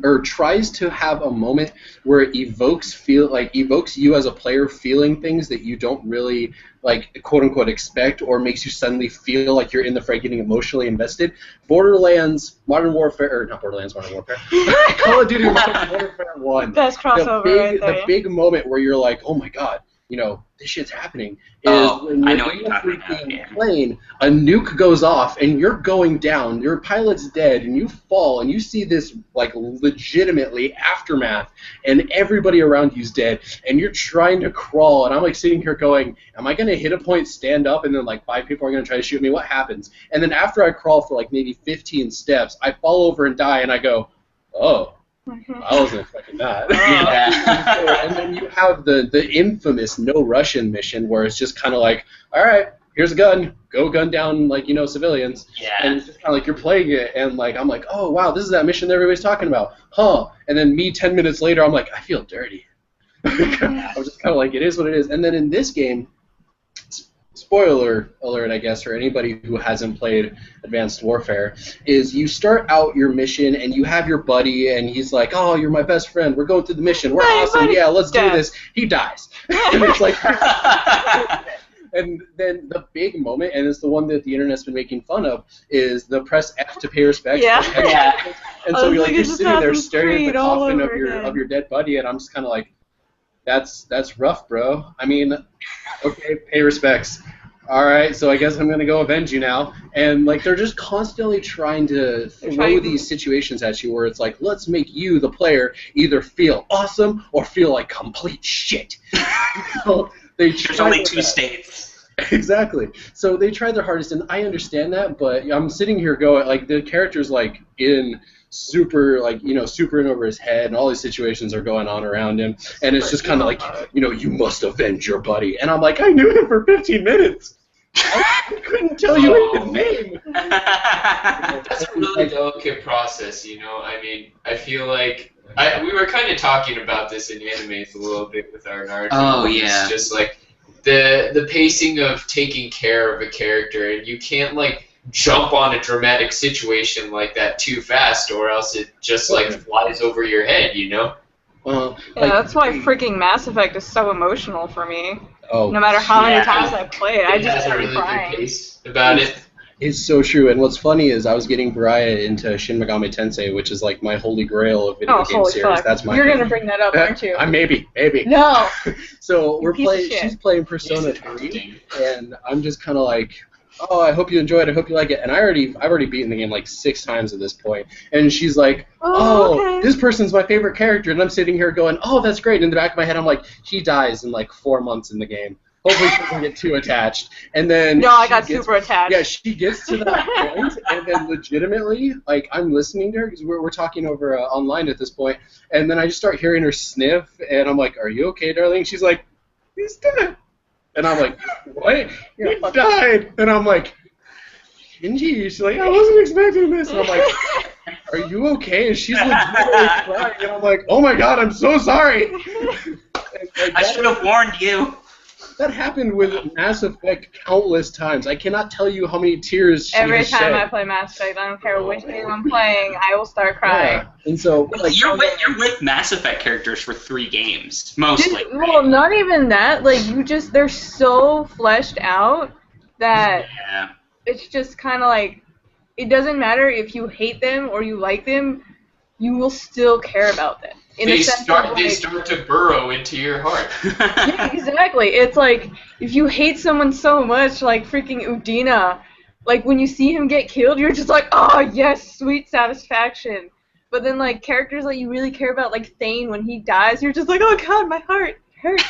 or tries to have a moment where it evokes you as a player feeling things that you don't really like quote unquote expect, or makes you suddenly feel like you're in the fray, getting emotionally invested. Borderlands Modern Warfare, or not Borderlands Modern Warfare, Call of Duty Modern Warfare 1. Best crossover right there. The big moment where you're like, oh my god, you know, this shit's happening, is when you're in the freaking plane, a nuke goes off, and you're going down, your pilot's dead, and you fall, and you see this, like, legitimately aftermath, and everybody around you's dead, and you're trying to crawl, and I'm, like, sitting here going, am I going to hit a point, stand up, and then, like, 5 people are going to try to shoot me? What happens? And then after I crawl for, like, maybe 15 steps, I fall over and die, and I go, oh. I wasn't expecting that. And then you have the infamous no Russian mission where it's just kind of like, all right, here's a gun, go gun down, like, you know, civilians. Yeah. And it's just kind of like you're playing it, and like I'm like, oh wow, this is that mission that everybody's talking about, huh? And then me 10 minutes later, I'm like, I feel dirty. I'm just kind of like, it is what it is. And then in this game, spoiler alert, I guess, for anybody who hasn't played Advanced Warfare, is you start out your mission and you have your buddy and he's like, oh, you're my best friend, we're going through the mission, we're awesome, yeah, let's do this. He dies. And it's like, and then the big moment, and it's the one that the internet's been making fun of, is the press F to pay respects. Yeah. And so you're sitting there staring at the coffin of your dead buddy, and I'm just kind of like, that's rough, bro. I mean, okay, pay respects. All right, so I guess I'm going to go avenge you now. And, like, they're just constantly trying to throw these situations at you where it's like, let's make you, the player, either feel awesome or feel like complete shit. So there's only 2 states. Exactly. So they tried their hardest, and I understand that, but I'm sitting here going, like, the character's, like, in super, like, you know, super in over his head, and all these situations are going on around him, and it's just kind of like, you know, you must avenge your buddy. And I'm like, I knew him for 15 minutes. I couldn't tell you his name. That's a really delicate process, you know. I mean, I feel like we were kind of talking about this in animes a little bit with our Naruto. Oh, yeah. It's just like the pacing of taking care of a character, and you can't like jump on a dramatic situation like that too fast, or else it just like flies over your head, you know. Yeah, that's why freaking Mass Effect is so emotional for me. Oh, no matter how many times I play it, I just start really crying. Good pace about it. It's so true, and what's funny is I was getting Bariah into Shin Megami Tensei, which is like my holy grail of video game series. Fuck. That's my. You're gonna bring that up, aren't you? Maybe. No. So we're playing. She's playing Persona 3, and I'm just kind of like, oh, I hope you enjoy it. I hope you like it. And I've already beaten the game like 6 times at this point. And she's like, okay. This person's my favorite character. And I'm sitting here going, oh, that's great. And in the back of my head, I'm like, he dies in like 4 months in the game. Hopefully she doesn't get too attached. And then I got super attached. Yeah, she gets to that point, and then legitimately, like, I'm listening to her because we're talking over online at this point, and then I just start hearing her sniff, and I'm like, are you okay, darling? She's like, he's dead. And I'm like, what? He died. And I'm like, Shinji? She's like, I wasn't expecting this. And I'm like, are you okay? And she's legitimately crying, and I'm like, oh my god, I'm so sorry. I should have warned you. That happened with Mass Effect countless times. I cannot tell you how many tears she Every has time shed. I play Mass Effect, I don't care which game I'm playing, I will start crying. Yeah. And so, like, you're with Mass Effect characters for 3 games, mostly. Well, not even that. Like, they're so fleshed out that it's just kind of like, it doesn't matter if you hate them or you like them, you will still care about them. They start to burrow into your heart. Yeah, exactly. It's like, if you hate someone so much, like freaking Udina, like when you see him get killed, you're just like, oh yes, sweet satisfaction. But then like characters that you really care about, like Thane, when he dies, you're just like, oh god, my heart hurts.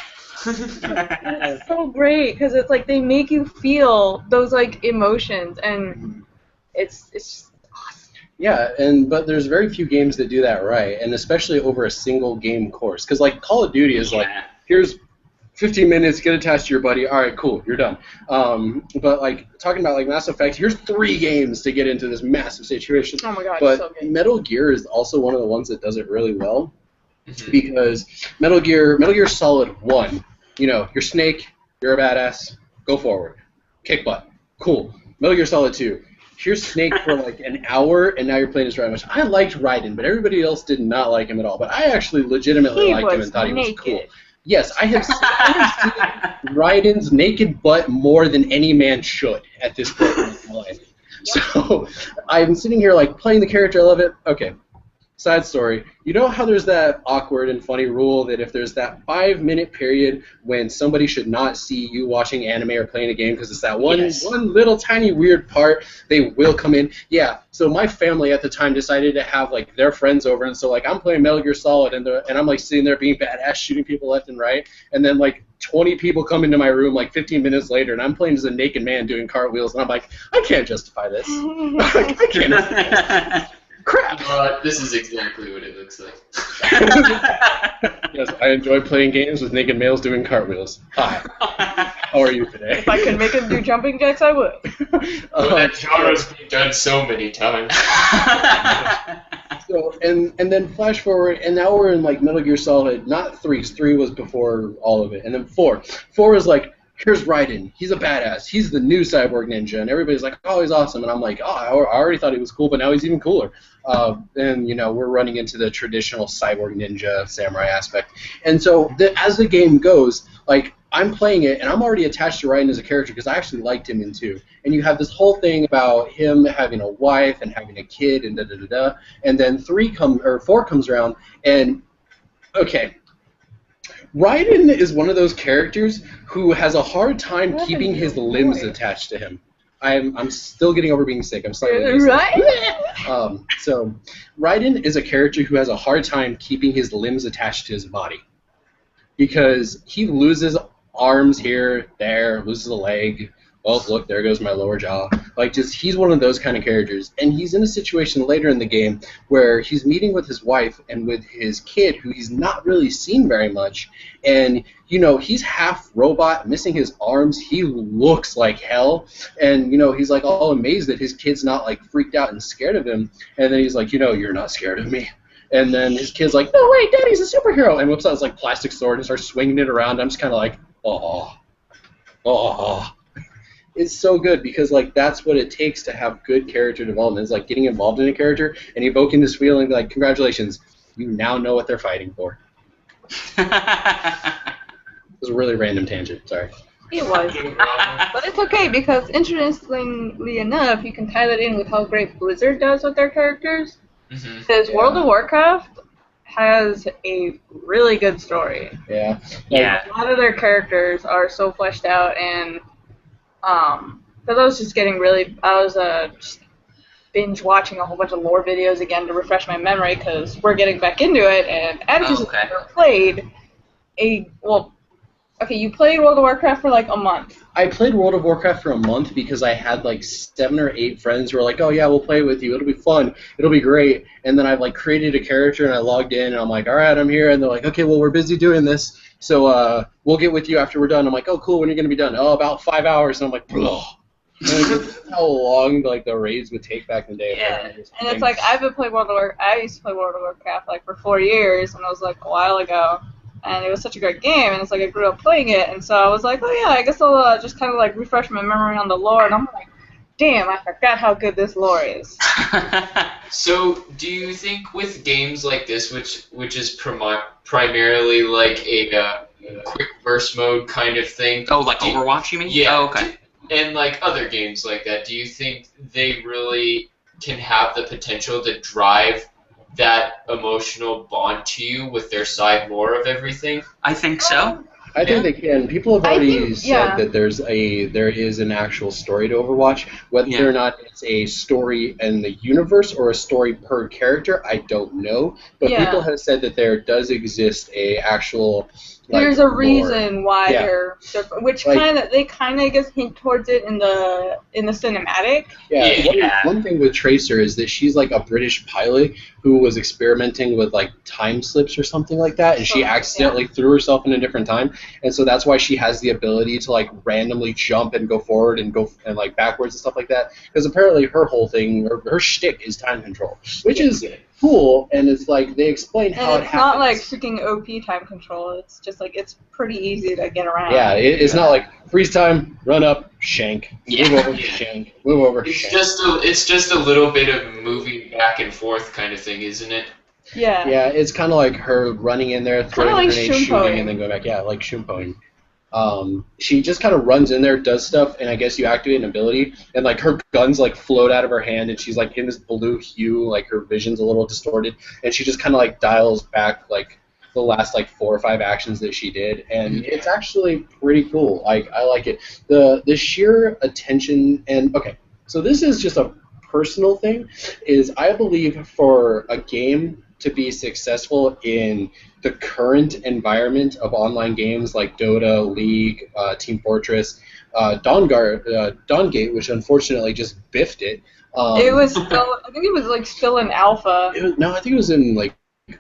It's so great because it's like they make you feel those like emotions, and it's just awesome. Yeah, but there's very few games that do that right, and especially over a single game course. Because like Call of Duty is like, here's 15 minutes, get attached to your buddy. All right, cool, you're done. But like talking about like Mass Effect, here's 3 games to get into this massive situation. Oh my god, but so good. Metal Gear is also one of the ones that does it really well, because Metal Gear Solid 1, you know, you're Snake, you're a badass, go forward, kick butt, cool. Metal Gear Solid 2. Here's Snake for like an hour, and now you're playing as Raiden. I liked Raiden, but everybody else did not like him at all. But I actually legitimately liked him and thought he was cool. Yes, I have seen Raiden's naked butt more than any man should at this point in my life. So I'm sitting here like playing the character. I love it. Okay. Side story. You know how there's that awkward and funny rule that if there's that 5-minute period when somebody should not see you watching anime or playing a game because it's that one little tiny weird part, they will come in. Yeah. So my family at the time decided to have like their friends over, and so like I'm playing Metal Gear Solid and I'm like sitting there being badass, shooting people left and right, and then like 20 people come into my room like 15 minutes later, and I'm playing as a naked man doing cartwheels, and I'm like, I can't justify this. I can't. Crap! This is exactly what it looks like. Yes, I enjoy playing games with naked males doing cartwheels. Hi. How are you today? If I could make him do jumping jacks, I would. That genre's been done so many times. So, and then flash forward, and now we're in like Metal Gear Solid, not 3, 'cause 3 was before all of it, and then 4. 4 is like, here's Raiden. He's a badass. He's the new cyborg ninja, and everybody's like, oh, he's awesome. And I'm like, oh, I already thought he was cool, but now he's even cooler. And, you know, we're running into the traditional cyborg ninja samurai aspect. And so as the game goes, like, I'm playing it, and I'm already attached to Raiden as a character because I actually liked him in 2. And you have this whole thing about him having a wife and having a kid and da-da-da-da. And then 4 comes around, and, okay, Raiden is one of those characters who has a hard time keeping his limbs attached to him. I'm still getting over being sick. I'm sorry. Right? So Raiden is a character who has a hard time keeping his limbs attached to his body because he loses arms here, there, loses a leg. Oh, look, there goes my lower jaw. Like, just, he's one of those kind of characters. And he's in a situation later in the game where he's meeting with his wife and with his kid, who he's not really seen very much. And, you know, he's half robot, missing his arms. He looks like hell. And, you know, he's, like, all amazed that his kid's not, like, freaked out and scared of him. And then he's like, you know, you're not scared of me. And then his kid's like, no, wait, Daddy's a superhero. And whips out his, like, plastic sword and starts swinging it around. I'm just kind of like, oh. It's so good because, like, that's what it takes to have good character development. It's like getting involved in a character and evoking this feeling like, congratulations, you now know what they're fighting for. It was a really random tangent, sorry. It was. But it's okay because, interestingly enough, you can tie that in with how great Blizzard does with their characters. Because World of Warcraft has a really good story. Yeah. A lot of their characters are so fleshed out, and because I was just just binge watching a whole bunch of lore videos again to refresh my memory because we're getting back into it, and Atticus has never played you played World of Warcraft for like a month. I played World of Warcraft for a month because I had like 7 or 8 friends who were like, oh yeah, we'll play with you, it'll be fun, it'll be great, and then I've like created a character and I logged in and I'm like, alright, I'm here, and they're like, okay, well we're busy doing this, so we'll get with you after we're done. I'm like, oh cool, when are you going to be done? Oh, about 5 hours, and I'm like, blah. That's how long like the raids would take back in the day. Yeah, and it's like I used to play World of Warcraft like for 4 years, and I was like a while ago. and it was such a great game, and it's like I grew up playing it, and so I was like, oh yeah, I guess I'll just kind of like refresh my memory on the lore, and I'm like, damn, I forgot how good this lore is. So, do you think with games like this, which is primarily like a quick burst mode kind of thing? Oh, like Overwatch, you mean? Yeah. Oh, okay. And like other games like that, do you think they really can have the potential to drive that emotional bond to you with their side lore of everything? I think so. I think they can. People have already said that there is an actual story to Overwatch. Whether or not it's a story in the universe or a story per character, I don't know. But people have said that there does exist a actual. There's a reason why they're which they kind of I guess hint towards it in the cinematic. One thing with Tracer is that she's like a British pilot who was experimenting with like time slips or something like that, and she accidentally threw herself in a different time, and so that's why she has the ability to like randomly jump and go forward and go and like backwards and stuff like that. Because apparently her whole thing, or her shtick, is time control, which is cool, and it's like they explain how it happens. It's not like freaking OP time control. It's just like it's pretty easy to get around. Yeah, it's not like freeze time, run up, shank, move over, shank, move over, shank. It's just a little bit of moving back and forth kind of thing, isn't it? Yeah. Yeah, it's kind of like her running in there, throwing a grenade, shooting, and then going back. Yeah, like Shumpoing. She just kind of runs in there, does stuff, and I guess you activate an ability, and like her guns like float out of her hand, and she's like in this blue hue, like her vision's a little distorted, and she just kind of like dials back like the last like 4 or 5 actions that she did, and it's actually pretty cool. Like I like it. The sheer attention, and okay, so this is just a personal thing, is I believe for a game to be successful in the current environment of online games like Dota, League, Team Fortress, Dawngate, which unfortunately just biffed it. It was still, I think it was like still in alpha. I think it was in like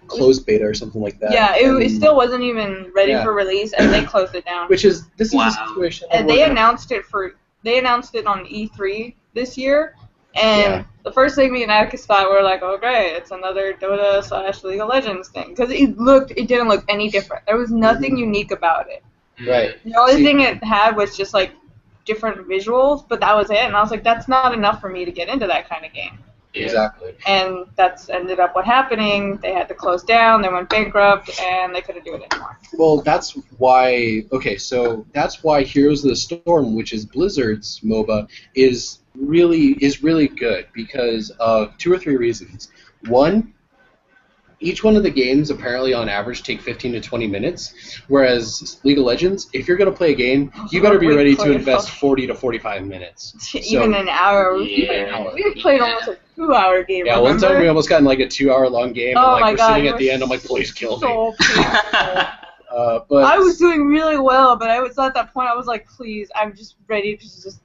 closed beta or something like that. Yeah, it still wasn't even ready for release, and they closed it down. This is a situation. And they announced it on E3 this year. And the first thing me and Atticus thought, were like, okay, it's another Dota / League of Legends thing. Because it didn't look any different. There was nothing unique about it. Right. The only thing it had was just, like, different visuals, but that was it. And I was like, that's not enough for me to get into that kind of game. Exactly. And that's ended up what happening. They had to close down, they went bankrupt, and they couldn't do it anymore. Well, that's why Heroes of the Storm, which is Blizzard's MOBA, is really good because of 2 or 3 reasons. One, each one of the games apparently on average take 15 to 20 minutes, whereas League of Legends, if you're going to play a game, you better be ready to invest 40 to 45 minutes. Even an hour. We played almost a 2-hour game. Yeah, one time we almost got in like a 2-hour-long game, and like we're sitting at the end, I'm like, please kill me. But I was doing really well, but I was at that point, I was like, please, I'm just ready to just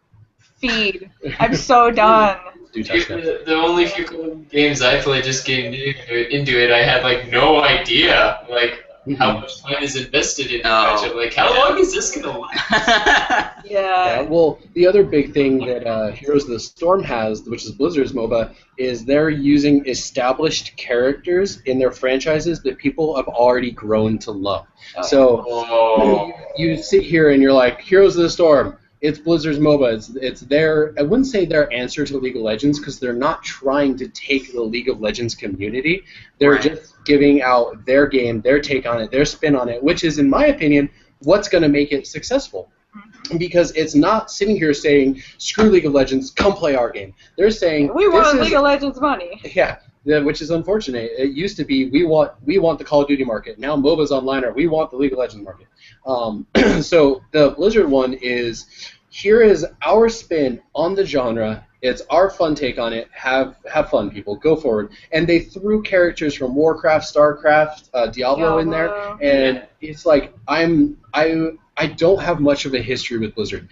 feed. I'm so done. The only few games I played just getting into it, I had like no idea like how much time is invested in it. Like, how long is this gonna last? Yeah. Well, the other big thing that Heroes of the Storm has, which is Blizzard's MOBA, is they're using established characters in their franchises that people have already grown to love. So you sit here and you're like, Heroes of the Storm. It's Blizzard's MOBA. It's their, I wouldn't say their answer to League of Legends, because they're not trying to take the League of Legends community. They're just giving out their game, their take on it, their spin on it, which is, in my opinion, what's going to make it successful. Because it's not sitting here saying, screw League of Legends, come play our game. They're saying, we want League of Legends money. Yeah. Which is unfortunate. It used to be we want the Call of Duty market. Now MOBAs online are we want the League of Legends market. So the Blizzard one is, here is our spin on the genre. It's our fun take on it. Have fun, people. Go forward. And they threw characters from Warcraft, StarCraft, Diablo in there, and it's like I don't have much of a history with Blizzard.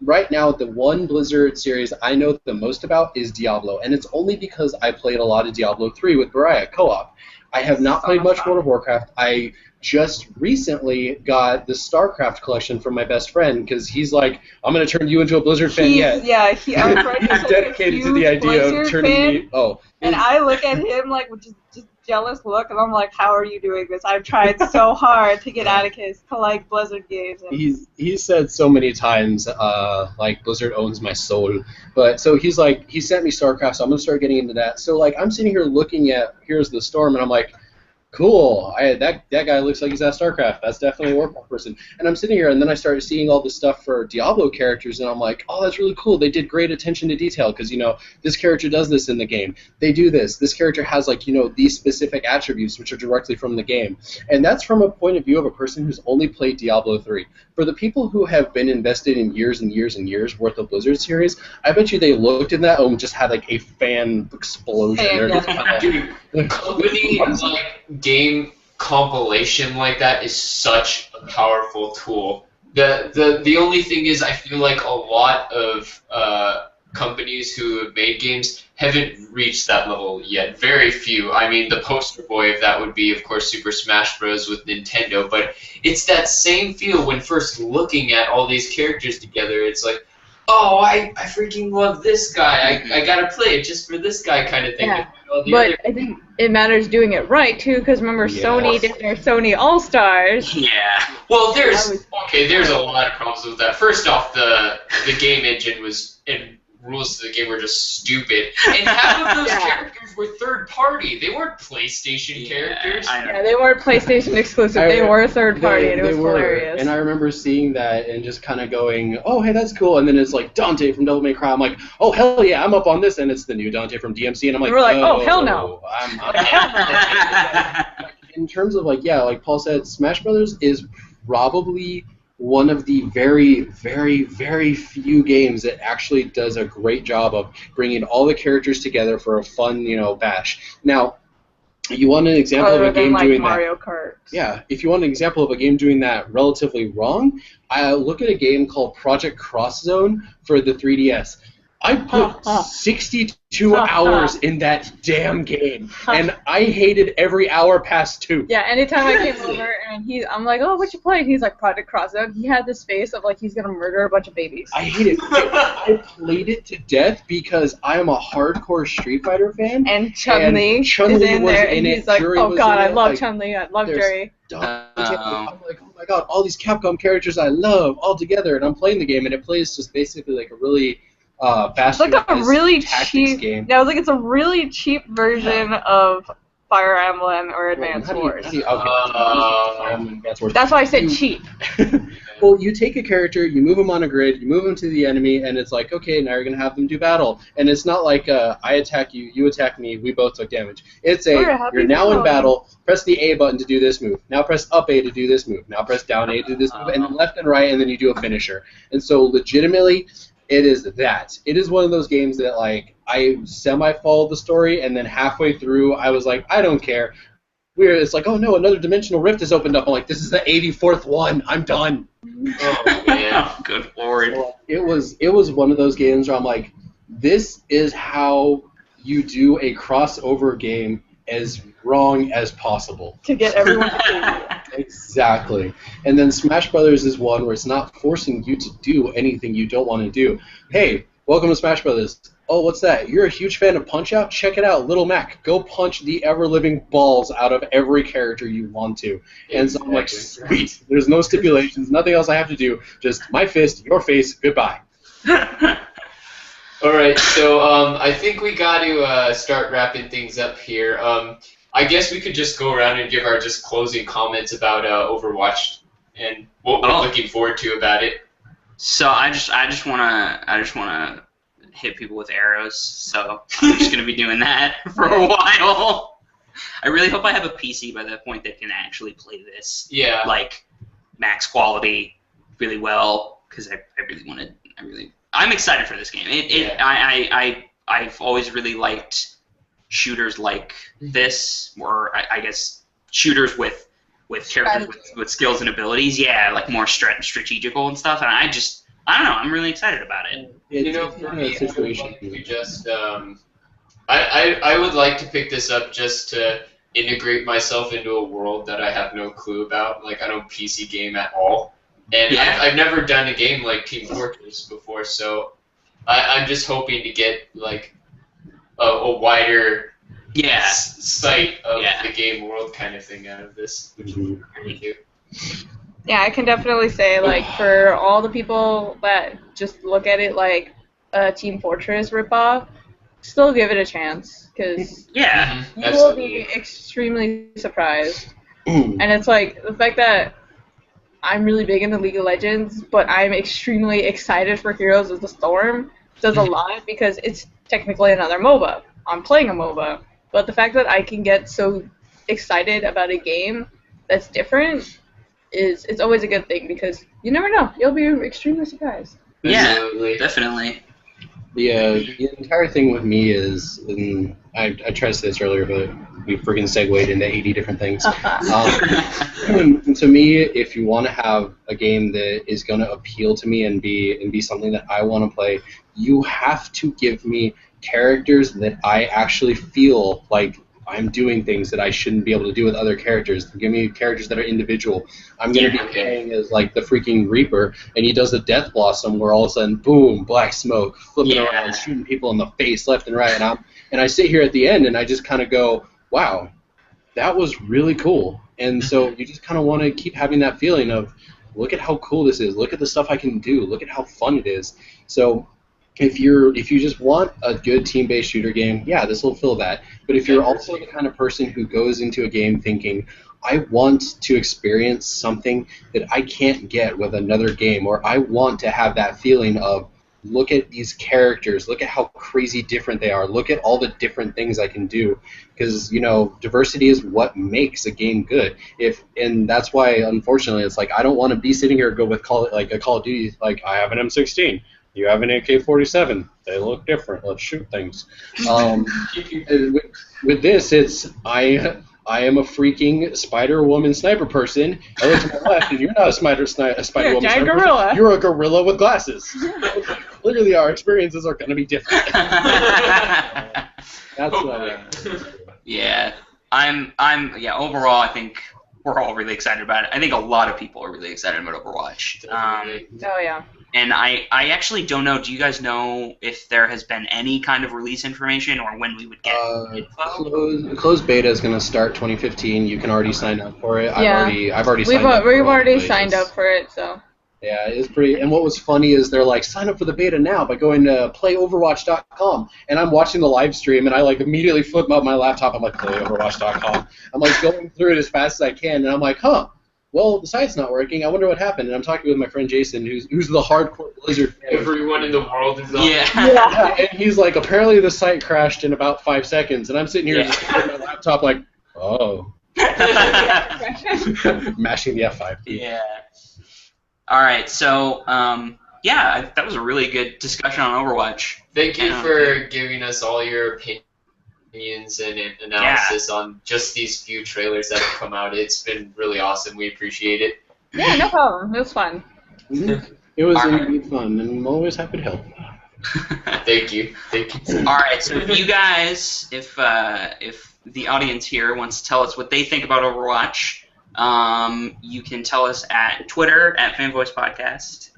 Right now, the one Blizzard series I know the most about is Diablo, and it's only because I played a lot of Diablo 3 with Bariah co-op. I have not played much World of Warcraft. I just recently got the StarCraft collection from my best friend because he's like, I'm going to turn you into a Blizzard fan yet. Yeah, he's dedicated to the idea of turning me. Oh. And I look at him like with just jealous look, and I'm like, how are you doing this? I've tried so hard to get Atticus to like Blizzard games. And he's said so many times, like, Blizzard owns my soul. But so he's like, he sent me StarCraft, so I'm going to start getting into that. So, like, I'm sitting here looking at Heroes of the Storm, and I'm like, cool, that guy looks like he's at StarCraft. That's definitely a Warcraft person. And I'm sitting here, and then I started seeing all this stuff for Diablo characters, and I'm like, oh, that's really cool. They did great attention to detail because, you know, this character does this in the game. They do this. This character has, like, you know, these specific attributes which are directly from the game. And that's from a point of view of a person who's only played Diablo 3. For the people who have been invested in years and years and years worth of Blizzard series, I bet you they looked at that and just had, like, a fan explosion. Dude, company like game compilation like that is such a powerful tool. The only thing is, I feel like a lot of companies who have made games haven't reached that level yet. Very few. I mean, the poster boy of that would be, of course, Super Smash Bros. With Nintendo, but it's that same feel when first looking at all these characters together. It's like, oh, I freaking love this guy. I gotta play it just for this guy kind of thing. Yeah. But I think it matters doing it right, too, because remember, Sony did their Sony All-Stars. Yeah. Well, there's a lot of problems with that. First off, the game engine and rules of the game were just stupid. And half of those characters were third-party. They weren't PlayStation characters. Yeah, they weren't PlayStation exclusive. They were third-party, and it was hilarious. And I remember seeing that and just kind of going, oh, hey, that's cool. And then it's like Dante from Devil May Cry. I'm like, oh, hell yeah, I'm up on this. And it's the new Dante from DMC. And I'm like, we're like, oh, hell no. In terms of, like, yeah, like Paul said, Smash Brothers is probably one of the very, very, very few games that actually does a great job of bringing all the characters together for a fun, you know, bash. Now, you want an example of a game doing Mario Kart. Yeah, if you want an example of a game doing that relatively wrong, look at a game called Project Cross Zone for the 3DS. I put 62 hours in that damn game, and I hated every hour past 2. Yeah, anytime I came over and I'm like, oh, what you playing? He's like, Project Cross Zone. He had this face of like he's gonna murder a bunch of babies. I hate it. I played it to death because I am a hardcore Street Fighter fan. And Chun-Li is in there, and he's like, oh god, I love Chun-Li. I love Jerry. I'm like, oh my god, all these Capcom characters I love all together, and I'm playing the game, and it plays just basically like a really it's like a really cheap game. Yeah, it's a really cheap version of Fire Emblem or Advance Wars. That's why I said cheap. Well, you take a character, you move them on a grid, you move them to the enemy, and it's like, okay, now you're going to have them do battle. And it's not like I attack you, you attack me, we both took damage. It's you're now in battle, press the A button to do this move. Now press up A to do this move. Now press down A to do this move, and then left and right, and then you do a finisher. And so legitimately, it is that. It is one of those games that, like, I semi-followed the story, and then halfway through, I was like, I don't care. It's like, oh no, another dimensional rift has opened up. I'm like, this is the 84th one. I'm done. Oh, man. Good lord. So it was one of those games where I'm like, this is how you do a crossover game as wrong as possible. To get everyone to play. Exactly. And then Smash Brothers is one where it's not forcing you to do anything you don't want to do. Hey, welcome to Smash Brothers. Oh, what's that? You're a huge fan of Punch-Out? Check it out. Little Mac, go punch the ever-living balls out of every character you want to. And so I'm like, sweet. There's no stipulations, nothing else I have to do. Just my fist, your face, goodbye. All right, so I think we got to start wrapping things up here. I guess we could just go around and give our just closing comments about Overwatch and what we're looking forward to about it. So I just wanna hit people with arrows. So I'm just gonna be doing that for a while. I really hope I have a PC by that point that can actually play this. Yeah. Like max quality really well, because I really want to. I'm excited for this game. I've always really liked shooters like this, or I guess shooters with characters with skills and abilities. Yeah, like more strategical and stuff. And I don't know. I'm really excited about it. For me, I would like to just I would like to pick this up just to integrate myself into a world that I have no clue about. Like, I don't PC game at all. And I've never done a game like Team Fortress before, so I'm just hoping to get, like, a wider sight of the game world kind of thing out of this, which is pretty cute. Yeah, I can definitely say, like, for all the people that just look at it like a Team Fortress ripoff, still give it a chance, because you will be extremely surprised. And it's like, the fact that I'm really big into League of Legends, but I'm extremely excited for Heroes of the Storm does a lot, because it's technically another MOBA. I'm playing a MOBA. But the fact that I can get so excited about a game that's different it's always a good thing, because you never know. You'll be extremely surprised. Yeah, definitely. The entire thing with me is, and I tried to say this earlier, but we freaking segued into 80 different things. And to me, if you want to have a game that is going to appeal to me and be something that I want to play, you have to give me characters that I actually feel like I'm doing things that I shouldn't be able to do with other characters. Give me characters that are individual. I'm going to be playing as, like, the freaking Reaper, and he does the Death Blossom where all of a sudden, boom, black smoke, flipping around, shooting people in the face left and right. And I sit here at the end, and I just kind of go, wow, that was really cool. And so you just kind of want to keep having that feeling of, look at how cool this is. Look at the stuff I can do. Look at how fun it is. So if you just want a good team-based shooter game, yeah, this will fill that. But if you're also the kind of person who goes into a game thinking, I want to experience something that I can't get with another game, or I want to have that feeling of, look at these characters, look at how crazy different they are, look at all the different things I can do, because, you know, diversity is what makes a game good. And that's why, unfortunately, it's like, I don't want to be sitting here and go with a Call of Duty, like, I have an M16. You have an AK-47. They look different. Let's shoot things. With this, it's I am a freaking Spider-Woman sniper person. I look to my left, and you're not a Spider-Woman sniper gorilla. person. You're a gorilla with glasses. Clearly, our experiences are going to be different. That's what I Yeah, overall, I think we're all really excited about it. I think a lot of people are really excited about Overwatch. Oh, yeah. And I actually don't know. Do you guys know if there has been any kind of release information, or when we would get info? Closed beta is going to start 2015. You can already sign up for it. Yeah. I've already signed up. We've already signed up for it, so. Yeah, it's pretty. And what was funny is they're like, sign up for the beta now by going to playoverwatch.com. And I'm watching the live stream, and I like immediately flip up my laptop. I'm like, playoverwatch.com. I'm like going through it as fast as I can, and I'm like, well, the site's not working. I wonder what happened. And I'm talking with my friend Jason, who's the hardcore Blizzard fan. Everyone in the world is on. Yeah. And he's like, apparently the site crashed in about 5 seconds. And I'm sitting here just with my laptop like, oh. Mashing the F5. Yeah. All right. So, that was a really good discussion on Overwatch. Thank you for giving us all your opinions and analysis on just these few trailers that have come out. It's been really awesome. We appreciate it. Yeah, no problem. It was fun. It was indeed fun, and I'm always happy to help. Thank you. All right, so if you guys, if the audience here wants to tell us what they think about Overwatch, you can tell us at Twitter at FanVoicePodcast.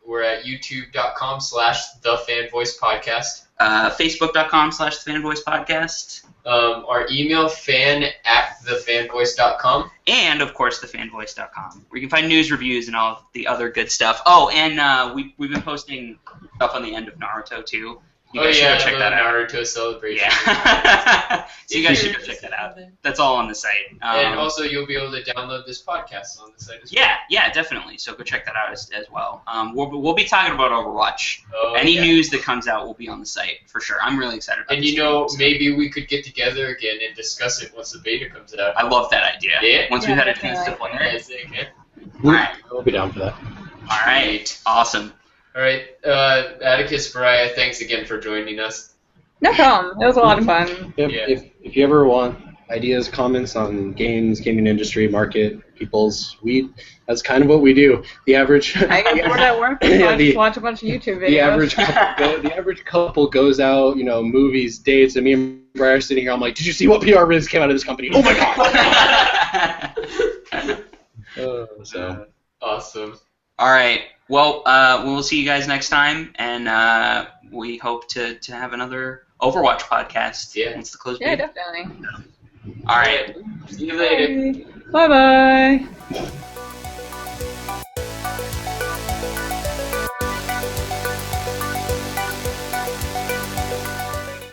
We're at youtube.com/thefanvoicepodcast. Facebook.com/thefanvoicepodcast. Our email, fan@thefanvoice.com. And, of course, thefanvoice.com, where you can find news, reviews, and all the other good stuff. Oh, and we've been posting stuff on the end of Naruto, too. You guys should go check that out. Naruto celebration. Yeah. So you guys should go check that out. That's all on the site. And also, you'll be able to download this podcast on the site as well. Yeah, definitely. So go check that out as well. We'll be talking about Overwatch. Any news that comes out will be on the site for sure. I'm really excited about it. And maybe we could get together again and discuss it once the beta comes out. I love that idea. Yeah. Once we've had a chance to play it. All right. We'll be down for that. All right. Awesome. All right, Atticus, Bariah, thanks again for joining us. No problem. It was a lot of fun. If you ever want ideas, comments on games, gaming industry, market, people's weed. That's kind of what we do. The average. I get bored at work. I just watch a bunch of YouTube videos. The average couple goes out, movies, dates, and me and Bariah are sitting here. I'm like, did you see what PR riz came out of this company? Oh my god! So awesome. All right. Well, we'll see you guys next time, and we hope to have another Overwatch podcast. Yeah. Once the close. Yeah, definitely. All right. See you later. Bye bye.